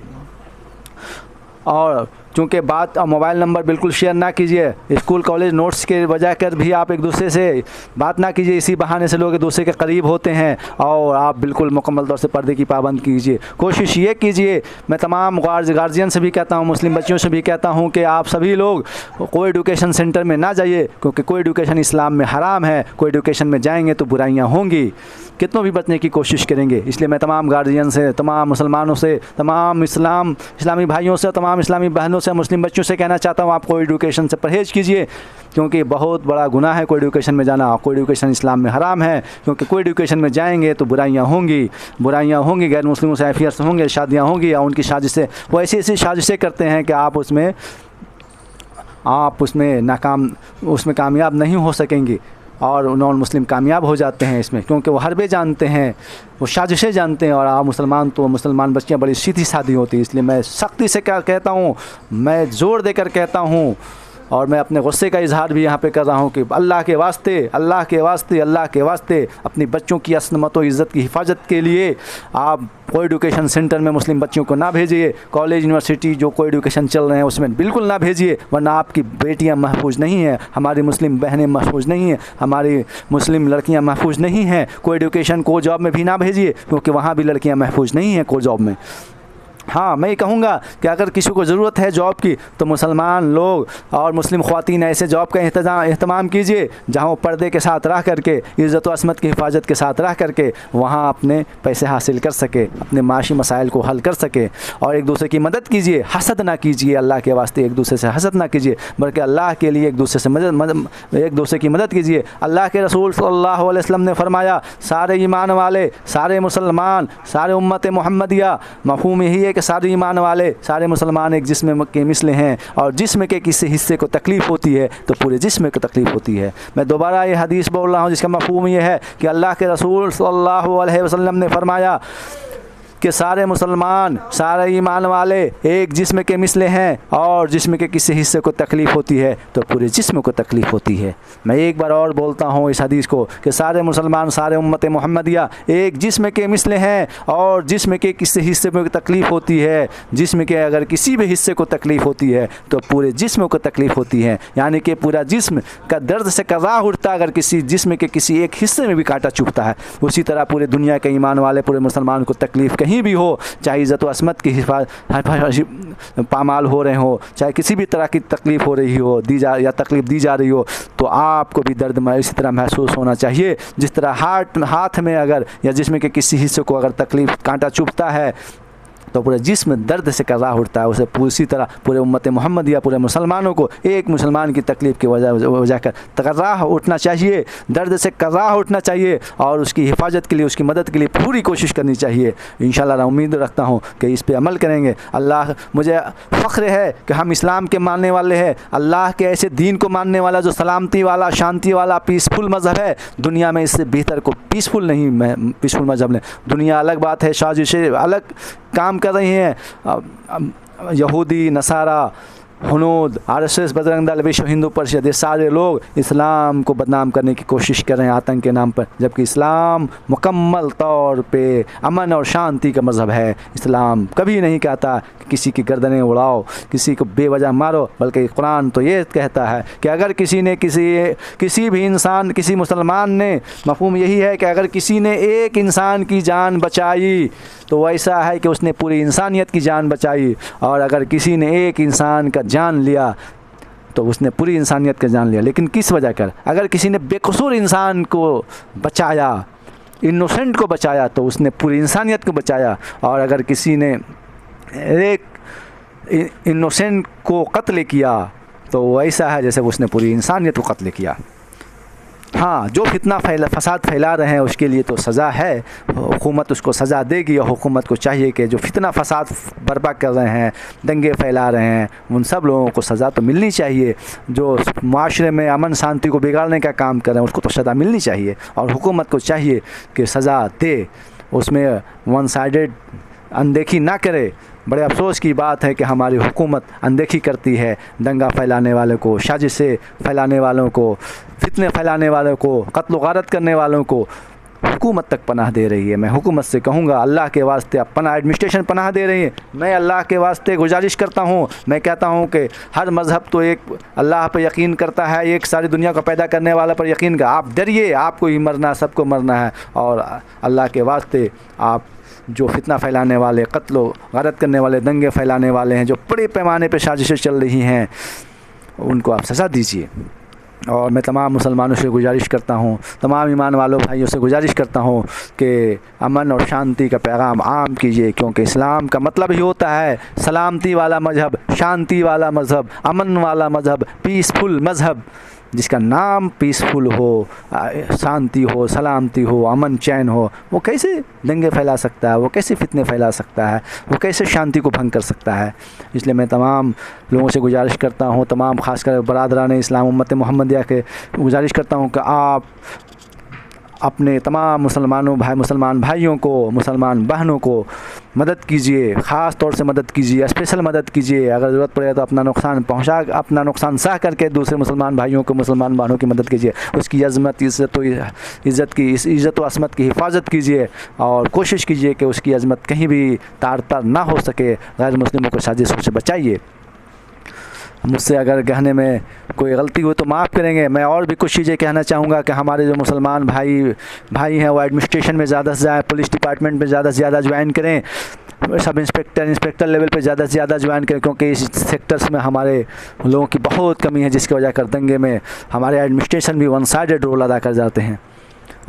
[SPEAKER 1] और चूँकि बात और मोबाइल नंबर बिल्कुल शेयर ना कीजिए, स्कूल कॉलेज नोट्स के बजाय कर भी आप एक दूसरे से बात ना कीजिए, इसी बहाने से लोग एक दूसरे के करीब होते हैं। और आप बिल्कुल मुकम्मल तौर से पर्दे की पाबंद कीजिए। कोशिश ये कीजिए, मैं तमाम गार्जियन से भी कहता हूँ, मुस्लिम बच्चियों से भी कहता हूँ कि आप सभी लोग को एडुकेशन सेंटर में ना जाइए, क्योंकि को एडुकेशन इस्लाम में हराम है। को एडुकेशन में जाएंगे तो बुराइयाँ होंगी, कितनों भी बचने की कोशिश करेंगे। इसलिए मैं तमाम गार्जियन से, तमाम मुसलमानों से, तमाम इस्लामी भाइयों से, तमाम इस्लामी बहनों से, मुस्लिम बच्चों से कहना चाहता हूँ, आप को एडुकेशन से परहेज़ कीजिए, क्योंकि बहुत बड़ा गुनाह है को एडुकेशन में जाना। को एडुकेशन इस्लाम में हराम है, क्योंकि को एडुकेशन में जाएंगे तो बुराइयाँ होंगी, गैर मुस्लिमों से अफेयर्स होंगे, शादियाँ होंगी, या उनकी साजिशें, वो ऐसी ऐसी साजिशें करते हैं कि आप उसमें कामयाब नहीं हो सकेंगी। और नॉन मुस्लिम कामयाब हो जाते हैं इसमें, क्योंकि वो हरबे जानते हैं, वो साजिशें जानते हैं। और आप मुसलमान बच्चियाँ बड़ी सीधी सादी होती है। इसलिए मैं सख्ती से क्या कहता हूँ, मैं ज़ोर देकर कहता हूँ, और मैं अपने गुस्से का इजहार भी यहाँ पे कर रहा हूँ कि अल्लाह के वास्ते अपनी बच्चों की असमत व इज़्ज़त की हिफाजत के लिए आप को एडुकेशन सेंटर में मुस्लिम बच्चियों को ना भेजिए। कॉलेज यूनिवर्सिटी जो को एडुकेशन चल रहे हैं उसमें बिल्कुल ना भेजिए, वरना आपकी बेटियां महफूज नहीं हैं, हमारी मुस्लिम बहनें महफूज नहीं हैं, हमारी मुस्लिम लड़कियां महफूज नहीं हैं। को एडुकेशन को जॉब में भी ना भेजिए, क्योंकि वहाँ भी लड़कियां महफूज नहीं हैं को जॉब में। हाँ, मैं ये कहूँगा कि अगर किसी को ज़रूरत है जॉब की, तो मुसलमान लोग और मुस्लिम ख़वातीन ऐसे जॉब का एहतमाम कीजिए जहाँ वो पर्दे के साथ रह करके, इज़्ज़त व असमत की हिफाजत के साथ रह करके वहाँ अपने पैसे हासिल कर सके, अपने माशी मसाइल को हल कर सके। और एक दूसरे की मदद कीजिए, हसद ना कीजिए, अल्लाह के वास्ते एक दूसरे से हसद ना कीजिए, बल्कि अल्लाह के लिए एक दूसरे की मदद कीजिए। अल्लाह के रसूल सल्लल्लाहु अलैहि वसल्लम ने फरमाया, सारे ईमान वाले, सारे मुसलमान, सारे उम्मत मोहम्मदिया, मफ़हूम यही है कि सारे ईमान वाले, सारे मुसलमान एक जिस्म के मिसले हैं, और जिस्म के किसी हिस्से को तकलीफ़ होती है तो पूरे जिस्म को तकलीफ़ होती है। मैं दोबारा ये हदीस बोल रहा हूँ जिसका मफ़हूम ये है कि अल्लाह के रसूल सल्लल्लाहु अलैहि वसल्लम ने फरमाया कि सारे मुसलमान, सारे ईमान वाले एक जिस्म के मिसले हैं, और जिस्म के किसी हिस्से को तकलीफ़ होती है तो पूरे जिस्म को तकलीफ़ होती है। मैं एक बार और बोलता हूँ इस हदीस को कि सारे मुसलमान, सारे उम्मत मोहम्मदिया एक जिस्म के मिसले हैं, और जिस्म के किसी हिस्से में तकलीफ़ होती है, जिस्म के अगर किसी भी हिस्से को तकलीफ़ होती है तो पूरे जिस्म को तकलीफ़ होती है। यानी कि पूरा जिस्म का दर्द से कर्राह उठता है अगर किसी जिस्म के किसी एक हिस्से में भी कांटा चुभता है। उसी तरह पूरे दुनिया के ईमान वाले, पूरे मुसलमान को तकलीफ़ कहीं भी हो, चाहे इज़्ज़त व असमत की पामाल हो रहे हो, चाहे किसी भी तरह की तकलीफ़ हो रही हो, तकलीफ़ दी जा रही हो, तो आपको भी दर्द में इसी तरह महसूस होना चाहिए। जिस तरह हाथ में अगर या जिस्म के किसी हिस्से को अगर तकलीफ़ कांटा चुभता है तो पूरे जिस्म दर्द से कर्राह उठता है। उसे उसी तरह पूरे उम्मत मोहम्मद या पूरे मुसलमानों को एक मुसलमान की तकलीफ़ की वजह कर कर्राह उठना चाहिए, दर्द से कर्राह उठना चाहिए, और उसकी हिफाजत के लिए, उसकी मदद के लिए पूरी कोशिश करनी चाहिए। इंशाअल्लाह मैं उम्मीद रखता हूँ कि इस पर अमल करेंगे। मुझे फ़ख्र है कि हम इस्लाम के मानने वाले हैं, अल्लाह के ऐसे दीन को मानने वाला जो सलामती वाला, शांति वाला, पीसफुल मज़हब है। दुनिया में इससे बेहतर को पीसफुल मज़हब नहीं। दुनिया अलग बात है, साजिशें अलग काम कर रही हैं। यहूदी, नसारा, हुनूद, RSS, बजरंग दल, विश्व हिंदू परिषद, ये सारे लोग इस्लाम को बदनाम करने की कोशिश कर रहे हैं आतंक के नाम पर, जबकि इस्लाम मुकम्मल तौर पे अमन और शांति का मज़हब है। इस्लाम कभी नहीं कहता कि किसी की गर्दनें उड़ाओ, किसी को बेवजह मारो, बल्कि कुरान तो ये कहता है कि अगर किसी भी इंसान, किसी मुसलमान ने, मफ़हूम यही है कि अगर किसी ने एक इंसान की जान बचाई तो वो ऐसा है कि उसने पूरी इंसानियत की जान बचाई। और अगर किसी ने एक इंसान का जान लिया तो उसने पूरी इंसानियत का जान लिया। लेकिन किस वजह कर? अगर किसी ने बेकसूर इंसान को बचाया, इनोसेंट को बचाया, तो उसने पूरी इंसानियत को बचाया। और अगर किसी ने एक इनोसेंट को कत्ल किया तो वो ऐसा है जैसे उसने पूरी इंसानियत को कत्ल किया। हाँ, जो फितना फसाद फैला रहे हैं उसके लिए तो सज़ा है, हुकूमत उसको सज़ा देगी। और हुकूमत को चाहिए कि जो फितना फसाद बर्पा कर रहे हैं, दंगे फैला रहे हैं, उन सब लोगों को सज़ा तो मिलनी चाहिए। जो माशरे में अमन शांति को बिगाड़ने का काम कर रहे हैं उसको तो सज़ा मिलनी चाहिए। और हुकूमत को चाहिए कि सज़ा दे, उसमें वन साइडेड अनदेखी ना करे। बड़े अफसोस की बात है कि हमारी हुकूमत अनदेखी करती है दंगा फैलाने वालों को, साजिशें फैलाने वालों को, फितने फैलाने वालों को, कत्ल गारत करने वालों को हुकूमत तक पनाह दे रही है। मैं हुकूमत से कहूँगा अल्लाह के वास्ते अपना एडमिनिस्ट्रेशन पनाह दे रही है। मैं अल्लाह के वास्ते गुजारिश करता हूँ, मैं कहता हूँ कि हर मज़हब तो एक अल्लाह पर यकीन करता है, एक सारी दुनिया को पैदा करने वाला पर यकीन का। आप डरिए, आपको ही मरना, सबको मरना है। और अल्लाह के वास्ते आप जो फितना फैलाने वाले, कत्ल गारत करने वाले, दंगे फैलाने वाले हैं, जो बड़े पैमाने पर साजिशें चल रही हैं, उनको आप सज़ा दीजिए। और मैं तमाम मुसलमानों से गुजारिश करता हूँ, तमाम ईमान वालों भाइयों से गुजारिश करता हूँ कि अमन और शांति का पैगाम आम कीजिए। क्योंकि इस्लाम का मतलब ही होता है सलामती वाला मज़हब, शांति वाला मज़हब, अमन वाला मज़हब, पीसफुल मज़हब। जिसका नाम पीसफुल हो, शांति हो, सलामती हो, अमन चैन हो, वो कैसे दंगे फैला सकता है, वो कैसे फितने फैला सकता है, वो कैसे शांति को भंग कर सकता है। इसलिए मैं तमाम लोगों से गुजारिश करता हूँ, तमाम ख़ासकर बरादरान इस्लाम उम्मत मोहम्मदिया के गुजारिश करता हूँ कि आप अपने तमाम मुसलमान भाइयों को, मुसलमान बहनों को मदद कीजिए, ख़ास तौर से मदद कीजिए, स्पेशल मदद कीजिए। अगर ज़रूरत पड़े तो अपना नुकसान सह करके दूसरे मुसलमान भाइयों को, मुसलमान बहनों की मदद कीजिए। उसकी इज़्ज़त व असमत की हिफाजत कीजिए। और कोशिश कीजिए कि उसकी अज़मत कहीं भी तार तार ना हो सके। गैर मुस्लिमों को साजिशों से बचाइए। मुझसे अगर कहने में कोई गलती हो तो माफ़ करेंगे। मैं और भी कुछ चीज़ें कहना चाहूँगा कि हमारे जो मुसलमान भाई हैं वो एडमिनिस्ट्रेशन में ज़्यादा से ज़्यादा, पुलिस डिपार्टमेंट में ज़्यादा से ज़्यादा ज्वाइन करें, सब इंस्पेक्टर लेवल पे ज़्यादा से ज़्यादा ज्वाइन करें। क्योंकि इस सेक्टर्स में हमारे लोगों की बहुत कमी है, जिसकी वजह कर दंगे में हमारे एडमिनिस्ट्रेशन भी वन साइडेड रोल अदा कर जाते हैं।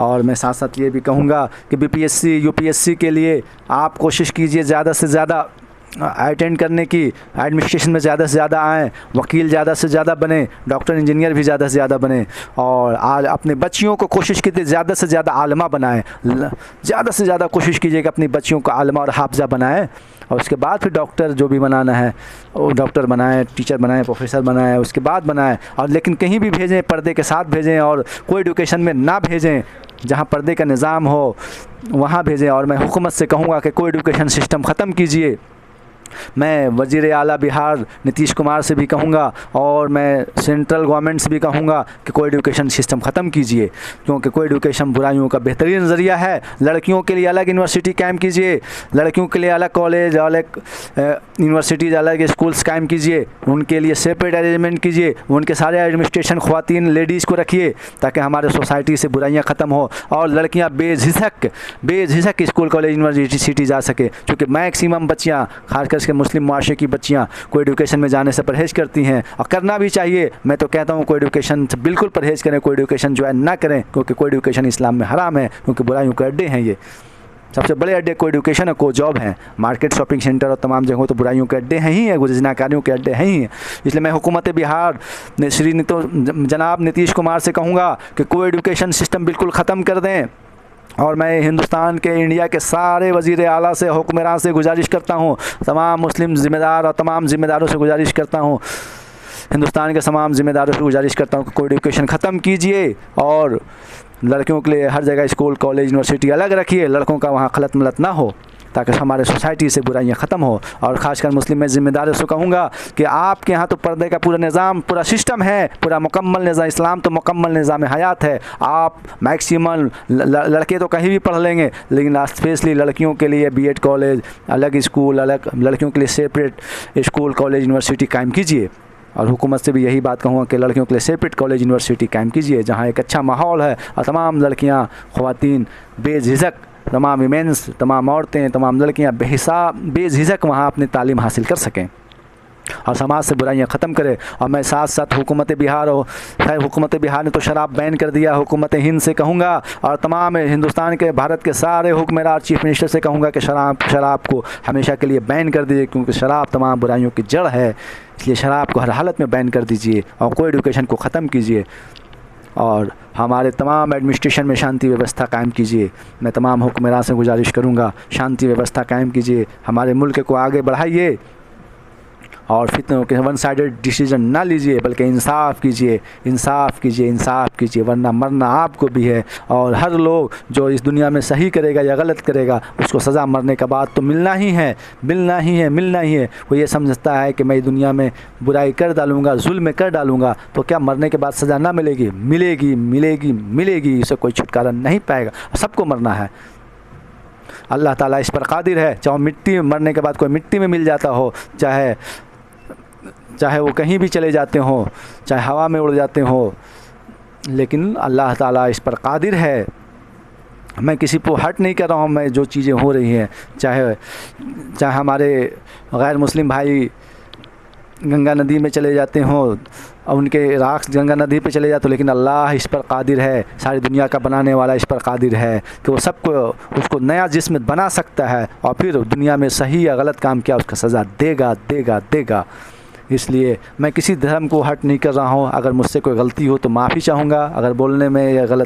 [SPEAKER 1] और मैं साथ साथ ये भी कहूँगा कि BPSC UPSC के लिए आप कोशिश कीजिए ज़्यादा से ज़्यादा अटेंड करने की, एडमिनिस्ट्रेशन में ज़्यादा से ज़्यादा आएँ, वकील ज़्यादा से ज़्यादा बने, डॉक्टर इंजीनियर भी ज़्यादा से ज़्यादा बने। और आज अपने बच्चियों को कोशिश कीजिए ज़्यादा से ज़्यादा आलिमा बनाएं, ज़्यादा से ज़्यादा कोशिश कीजिए कि अपनी बच्चियों को आलिमा और हाफ़िज़ा बनाएं। और उसके बाद फिर डॉक्टर जो भी बनाना है वो डॉक्टर बनाएं, टीचर बनाएं, प्रोफेसर बनाएं, उसके बाद बनाएं। और लेकिन कहीं भी भेजें पर्दे के साथ भेजें, और कोई एडुकेशन में ना भेजें जहाँ पर्दे का निज़ाम हो वहाँ भेजें। और मैं हुकूमत से कहूँगा कि कोई एडुकेशन सिस्टम ख़त्म कीजिए। मैं वज़ीर आला बिहार नीतीश कुमार से भी कहूँगा, और मैं सेंट्रल गवर्नमेंट से भी कहूँगा कि कोई एडुकेशन सिस्टम ख़त्म कीजिए। क्योंकि कोई एडुकेशन बुराइयों का बेहतरीन ज़रिया है। लड़कियों के लिए अलग यूनिवर्सिटी कायम कीजिए, लड़कियों के लिए अलग कॉलेज, अलग यूनिवर्सिटीज़, अलग स्कूल्स कायम कीजिए, उनके लिए सेपरेट अरेंजमेंट कीजिए, उनके सारे एडमिनिस्ट्रेशन ख़वातीन लेडीज़ को रखिए, ताकि हमारे सोसाइटी से बुराइयाँ ख़त्म हो और लड़कियाँ बेझिझक स्कूल कॉलेज यूनिवर्सिटी जा सके। क्योंकि मैक्सिमम बच्चियाँ, खासकर के मुस्लिम मुआशरे की बच्चियाँ कोई एडुकेशन में जाने से परहेज़ करती हैं, और करना भी चाहिए। मैं तो कहता हूँ कोई एडुकेशन से बिल्कुल परहेज़ करें, कोई एडुकेशन ज्वाइन ना करें। क्योंकि कोई एडुकेशन इस्लाम में हराम है, क्योंकि बुराइयों के अड्डे हैं ये। सबसे बड़े अड्डे कोई एडुकेशन है, कोई जॉब है। मार्केट, शॉपिंग सेंटर और तमाम जगहों तो बुराइयों के अड्डे हैं ही हैं, ज़िनाकारियों के अड्डे हैं ही हैं। इसलिए मैं हुकूमत बिहार जनाब नीतीश कुमार से कहूँगा कि कोई एडुकेशन सिस्टम बिल्कुल ख़त्म कर दें। और मैं हिंदुस्तान के, इंडिया के सारे वज़ीर आला से, हुक्मरान से गुजारिश करता हूँ, तमाम मुस्लिम ज़िम्मेदार और तमाम ज़िम्मेदारों से गुजारिश करता हूँ, हिंदुस्तान के तमाम ज़िम्मेदारों से गुजारिश करता हूँ कि कोई एडुकेशन ख़त्म कीजिए। और लड़कियों के लिए हर जगह स्कूल कॉलेज यूनिवर्सिटी अलग रखिए, लड़कों का वहाँ खलत मलत ना हो, ताकि हमारे सोसाइटी से बुराइयाँ ख़त्म हो। और ख़ासकर मुस्लिम में ज़िम्मेदारों से कहूँगा कि आपके यहाँ तो पर्दे का पूरा निज़ाम, पूरा सिस्टम है, पूरा मुकम्मल निज़ाम, इस्लाम तो मुकम्मल निज़ाम हयात है। आप मैक्सिमम लड़के तो कहीं भी पढ़ लेंगे, लेकिन स्पेशली लड़कियों के लिए B.Ed कॉलेज, अलग स्कूल, अलग लड़कियों के लिए सेपरेट स्कूल कॉलेज यूनिवर्सिटी कायम कीजिए। और हुकूमत से भी यही बात कहूँगा कि लड़कियों के लिए सेपरेट कॉलेज यूनिवर्सिटी कायम कीजिए, जहाँ एक अच्छा माहौल है और तमाम लड़कियाँ, ख़वातीन बेझिझक तमाम वीमेंस, तमाम औरतें, तमाम लड़कियाँ बेझिझक वहाँ अपनी तालीम हासिल कर सकें और समाज से बुराइयां ख़त्म करे। और मैं साथ साथ हुकूमत बिहार हो, खैर हुकूमत बिहार ने तो शराब बैन कर दिया, हुकूमत हिंद से कहूँगा और तमाम हिंदुस्तान के, भारत के सारे हुक्मरान, चीफ मिनिस्टर से कहूँगा कि शराब को हमेशा के लिए बैन कर दीजिए, क्योंकि शराब तमाम बुराइयों की जड़ है। इसलिए शराब को हर हालत में बैन कर दीजिए और को एडुकेशन को ख़त्म कीजिए और हमारे तमाम एडमिनिस्ट्रेशन में शांति व्यवस्था कायम कीजिए। मैं तमाम हुक्मरान से गुजारिश करूँगा, शांति व्यवस्था कायम कीजिए, हमारे मुल्क को आगे बढ़ाइए और फितनों के वन साइडेड डिसीजन ना लीजिए, बल्कि इंसाफ कीजिए, इंसाफ कीजिए, इंसाफ कीजिए, वरना मरना आपको भी है। और हर लोग जो इस दुनिया में सही करेगा या गलत करेगा उसको सज़ा मरने के बाद तो मिलना ही है, मिलना ही है, मिलना ही है। वो ये समझता है कि मैं दुनिया में बुराई कर डालूँगा, जुल्म कर डालूँगा तो क्या मरने के बाद सज़ा ना मिलेगी? मिलेगी, मिलेगी, मिलेगी, इसे कोई छुटकारा नहीं पाएगा, सबको मरना है। अल्लाह ताला इस पर कादिर है, चाहे मिट्टी मरने के बाद कोई मिट्टी में मिल जाता हो, चाहे वो कहीं भी चले जाते हों, चाहे हवा में उड़ जाते हों, लेकिन अल्लाह ताला इस पर कादिर है। मैं किसी को हर्ट नहीं कर रहा हूँ, मैं जो चीज़ें हो रही हैं, चाहे हमारे गैर मुस्लिम भाई गंगा नदी में चले जाते हों और उनके राख गंगा नदी पे चले जाते हो, लेकिन अल्लाह इस पर कादिर है, सारी दुनिया का बनाने वाला इस पर कादिर है कि वो सबको उसको नया जिस्म बना सकता है और फिर दुनिया में सही या गलत काम किया उसका सज़ा देगा, देगा, देगा। इसलिए मैं किसी धर्म को हर्ट नहीं कर रहा हूँ। अगर मुझसे कोई गलती हो तो माफ़ी चाहूँगा, अगर बोलने में या अगर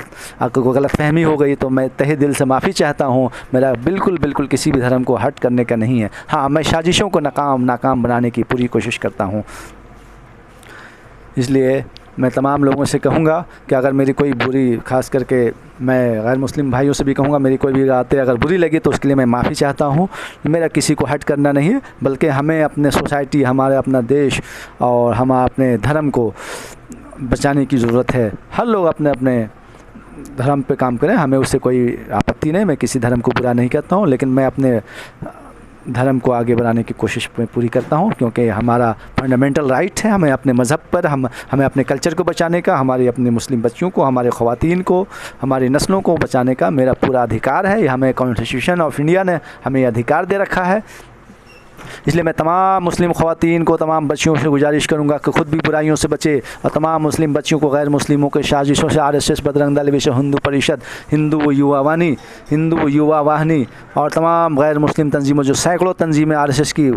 [SPEAKER 1] कोई गलत फहमी हो गई तो मैं तहे दिल से माफ़ी चाहता हूँ। मेरा बिल्कुल किसी भी धर्म को हर्ट करने का नहीं है। हाँ, मैं साजिशों को नाकाम बनाने की पूरी कोशिश करता हूँ। इसलिए मैं तमाम लोगों से कहूँगा कि अगर मेरी कोई बुरी, ख़ास करके मैं गैर मुस्लिम भाइयों से भी कहूँगा, मेरी कोई भी बातें अगर बुरी लगी तो उसके लिए मैं माफ़ी चाहता हूँ। मेरा किसी को हर्ट करना नहीं है, बल्कि हमें अपने सोसाइटी, हमारे अपना देश और हम अपने धर्म को बचाने की ज़रूरत है। हर लोग अपने अपने धर्म पे काम करें, हमें उससे कोई आपत्ति नहीं। मैं किसी धर्म को बुरा नहीं कहता हूँ, लेकिन मैं अपने धर्म को आगे बढ़ाने की कोशिश में पूरी करता हूँ, क्योंकि हमारा फंडामेंटल राइट है हमें अपने मज़हब पर, हमें अपने कल्चर को बचाने का, हमारे अपने मुस्लिम बच्चों को, हमारे ख़वातीन को, हमारी नस्लों को बचाने का मेरा पूरा अधिकार है। हमें कॉन्स्टिट्यूशन ऑफ इंडिया ने हमें अधिकार दे रखा है। इसलिए मैं तमाम मुस्लिम ख़वातीन को, तमाम बच्चियों से गुजारिश करूँगा कि ख़ुद भी बुराइयों से बचे और तमाम मुस्लिम बच्चियों को गैर मुस्लिमों के साजिशों से, RSS, बजरंग दल, विश्व हिंदू परिषद, हिंदू युवा वाहिनी और तमाम गैर मुस्लिम तंजीमों, जो सैकड़ों तंजीमें RSS की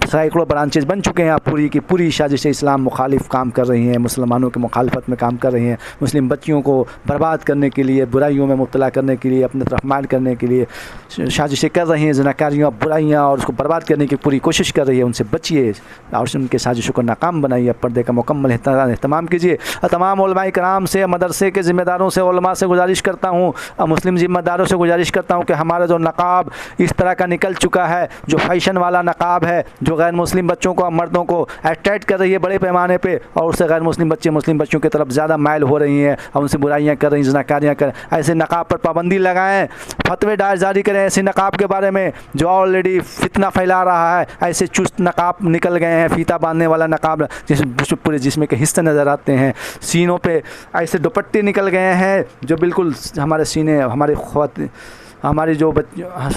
[SPEAKER 1] सैकड़ों ब्रांचेज बन चुके हैं, पूरी की पूरी साजिश इस्लाम मुखालिफ काम कर रही हैं, मुसलमानों के मुखालफत में काम कर रही हैं, मुस्लिम बच्चियों को बर्बाद करने के लिए, बुराइयों में मुब्तला करने के लिए, अपने तरफ माइल करने के लिए साजिशें कर रही हैं, ज़नाकारियाँ, बुराइयाँ, और उसको बर्बाद करने की पूरी कोशिश कर रही है। उनसे बचिए और उनके साजिशों को नाकाम बनाइए, पर्दे का मुकम्मल एहतमाम कीजिए। और तमाम उलमाए कराम से, मदरसे के ज़िम्मेदारों से, उलमा से गुजारिश करता हूँ और मुस्लिम ज़िम्मेदारों से गुजारिश करता हूँ कि हमारा जो नकाब इस तरह का निकल चुका है, जो फैशन वाला नकाब है, जो गैर मुस्लिम बच्चों को, मर्दों को अट्रैक्ट कर रही है बड़े पैमाने पर, और उससे गैर मुस्लिम बच्चे मुस्लिम बच्चों की तरफ ज़्यादा माइल हो रही हैं और उनसे बुराइयाँ कर रही हैं, ज़नाकारियाँ कर, ऐसे नकाब पर पाबंदी लगाएँ, फतवे जारी करें ऐसे नकाब के बारे में जो ऑलरेडी फितना फैला रहा है। ऐसे चुस्त नकाब निकल गए हैं, फीता बांधने वाला नकाब, जिस पूरे जिस्म के हिस्से नज़र आते हैं, सीनों पे ऐसे दुपट्टे निकल गए हैं जो बिल्कुल हमारे सीने, हमारी जो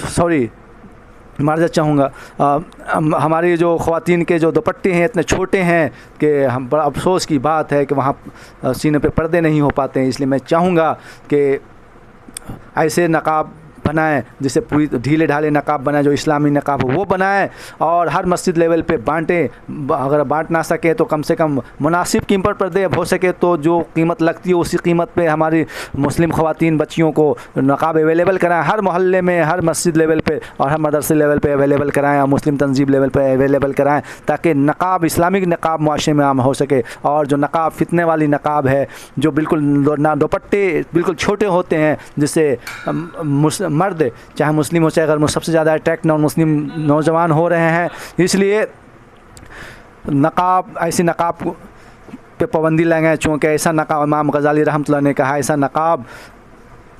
[SPEAKER 1] सॉरी मार्जत चाहूँगा, हमारी जो ख़वातीन के जो दुपट्टे हैं इतने छोटे हैं कि हम, बड़ा अफसोस की बात है कि वहाँ सीने पे पर्दे नहीं हो पाते हैं। इसलिए मैं चाहूँगा कि ऐसे नकाब बनाएं, जिससे पूरी ढीले ढाले नकाब बनाएं, जो इस्लामी नकाब हो वो बनाएं और हर मस्जिद लेवल पे बांटें। अगर बांट ना सके तो कम से कम मुनासिब कीमत पर दे, हो सके तो जो कीमत लगती है उसी कीमत पे हमारी मुस्लिम ख़वातीन बच्चियों को नकाब अवेलेबल कराएं, हर मोहल्ले में, हर मस्जिद लेवल पे और हर मदरसे लेवल पे अवेलेबल कराएं और मुस्लिम तंजीम लेवल पे अवेलेबल कराएं, ताकि नकाब, इस्लामिक नकाब मुआशरे में आम हो सके। और जो नकाब फितने वाली नकाब है, जो बिल्कुल दुपट्टे बिल्कुल छोटे होते हैं, जिससे मर्द चाहे मुस्लिम हो चाहे अगर, सबसे ज़्यादा अट्रैक्ट नॉन मुस्लिम नौजवान हो रहे हैं। इसलिए नकाब, ऐसी नकाब पे पाबंदी लगाएं, चूँकि ऐसा नकाब, इमाम गज़ाली रहमतुल्लाह ने कहा, ऐसा नकाब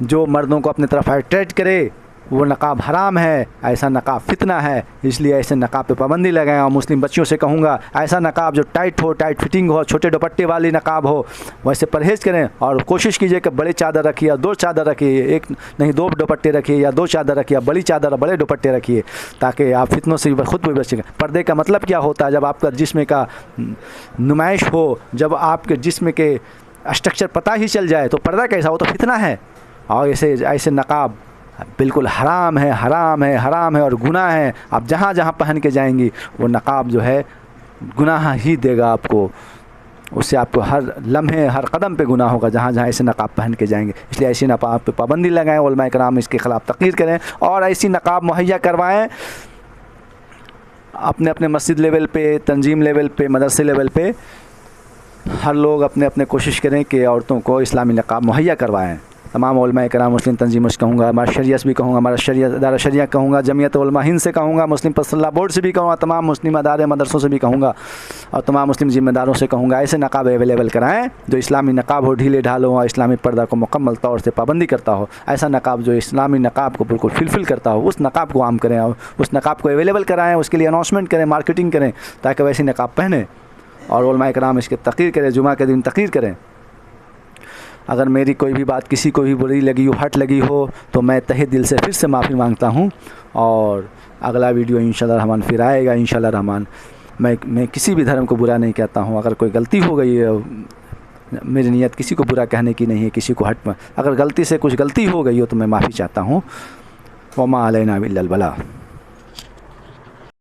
[SPEAKER 1] जो मर्दों को अपनी तरफ अट्रैक्ट करे वो नकाब हराम है, ऐसा नकाब फितना है, इसलिए ऐसे नकाब पे पाबंदी लगाएं। और मुस्लिम बच्चियों से कहूँगा ऐसा नकाब जो टाइट हो, टाइट फिटिंग हो, छोटे दुपट्टे वाली नकाब हो, वैसे परहेज़ करें। और कोशिश कीजिए कि बड़े चादर रखिए या 2 चादर रखिए, एक नहीं 2 दुपट्टे रखिए या 2 चादर रखिए, बड़ी चादर बड़े दुपट्टे रखिए, ताकि आप फितनों से खुद भी बच सकें। पर्दे का मतलब क्या होता है? जब आपका जिस्म का नुमाइश हो, जब आपके जिस्म के स्ट्रक्चर पता ही चल जाए तो पर्दा कैसा हो? तो फितना है। और ऐसे नकाब बिल्कुल हराम है, हराम है, हराम है और गुनाह है। आप जहाँ जहाँ पहन के जाएंगी वो नकाब जो है गुनाह ही देगा आपको, उससे आपको हर लम्हे हर कदम पे गुनाह होगा जहाँ जहाँ ऐसे नकाब पहन के जाएंगे। इसलिए ऐसी नकाब पे पाबंदी लगाएं, उलमा कराम इसके ख़िलाफ़ तक़रीर करें और ऐसी नकाब मुहैया करवाएं अपने अपने मस्जिद लेवल पे, तंजीम लेवल पे, मदरसे लेवल पे। हर लोग अपने अपने कोशिश करें कि औरतों को इस्लामी नकाब मुहैया करवाएं। तमाम उलमा कराम, मुस्लिम तंजीमों से कहूँगा, हमारा शरिया से भी कहूँगा, हमारा इदारा शरिया कहूँगा, जमीयत उलमा हिंद से कहूँगा, मुस्लिम फसला बोर्ड से भी कहूँगा, तमाम मुस्लिम अदारे मदरसों से भी कहूँगा और तमाम मुस्लिम ज़िम्मेदारों से कहूँगा ऐसे नकाब अवेलेबल कराएँ जो इस्लामी नकाब हो, ढीले ढाल हो और इस्लामी पर्दा को मुकम्मल तौर से पाबंदी करता हो। ऐसा नकाब जो इस्लामी नकाब को बिल्कुल फुलफिल करता हो, उस नकाब को आम करें और उस नकाब को अवेलेबल कराएँ, उसके लिए अनाउंसमेंट करें, मार्केटिंग करें ताकि वैसे नकाब पहने और उलमा कराम इसके तक़रीर करें, जुमा के दिन तक़रीर करें। अगर मेरी कोई भी बात किसी को भी बुरी लगी हो, हट लगी हो, तो मैं तहे दिल से फिर से माफ़ी मांगता हूँ। और अगला वीडियो इंशाअल्लाह रहमान फिर आएगा, इंशाअल्लाह रहमान। मैं किसी भी धर्म को बुरा नहीं कहता हूँ। अगर कोई गलती हो गई है, मेरी नीयत किसी को बुरा कहने की नहीं है, किसी को अगर गलती से कुछ गलती हो गई हो तो मैं माफ़ी चाहता हूँ। वमा अलैना इल्लल बलाग।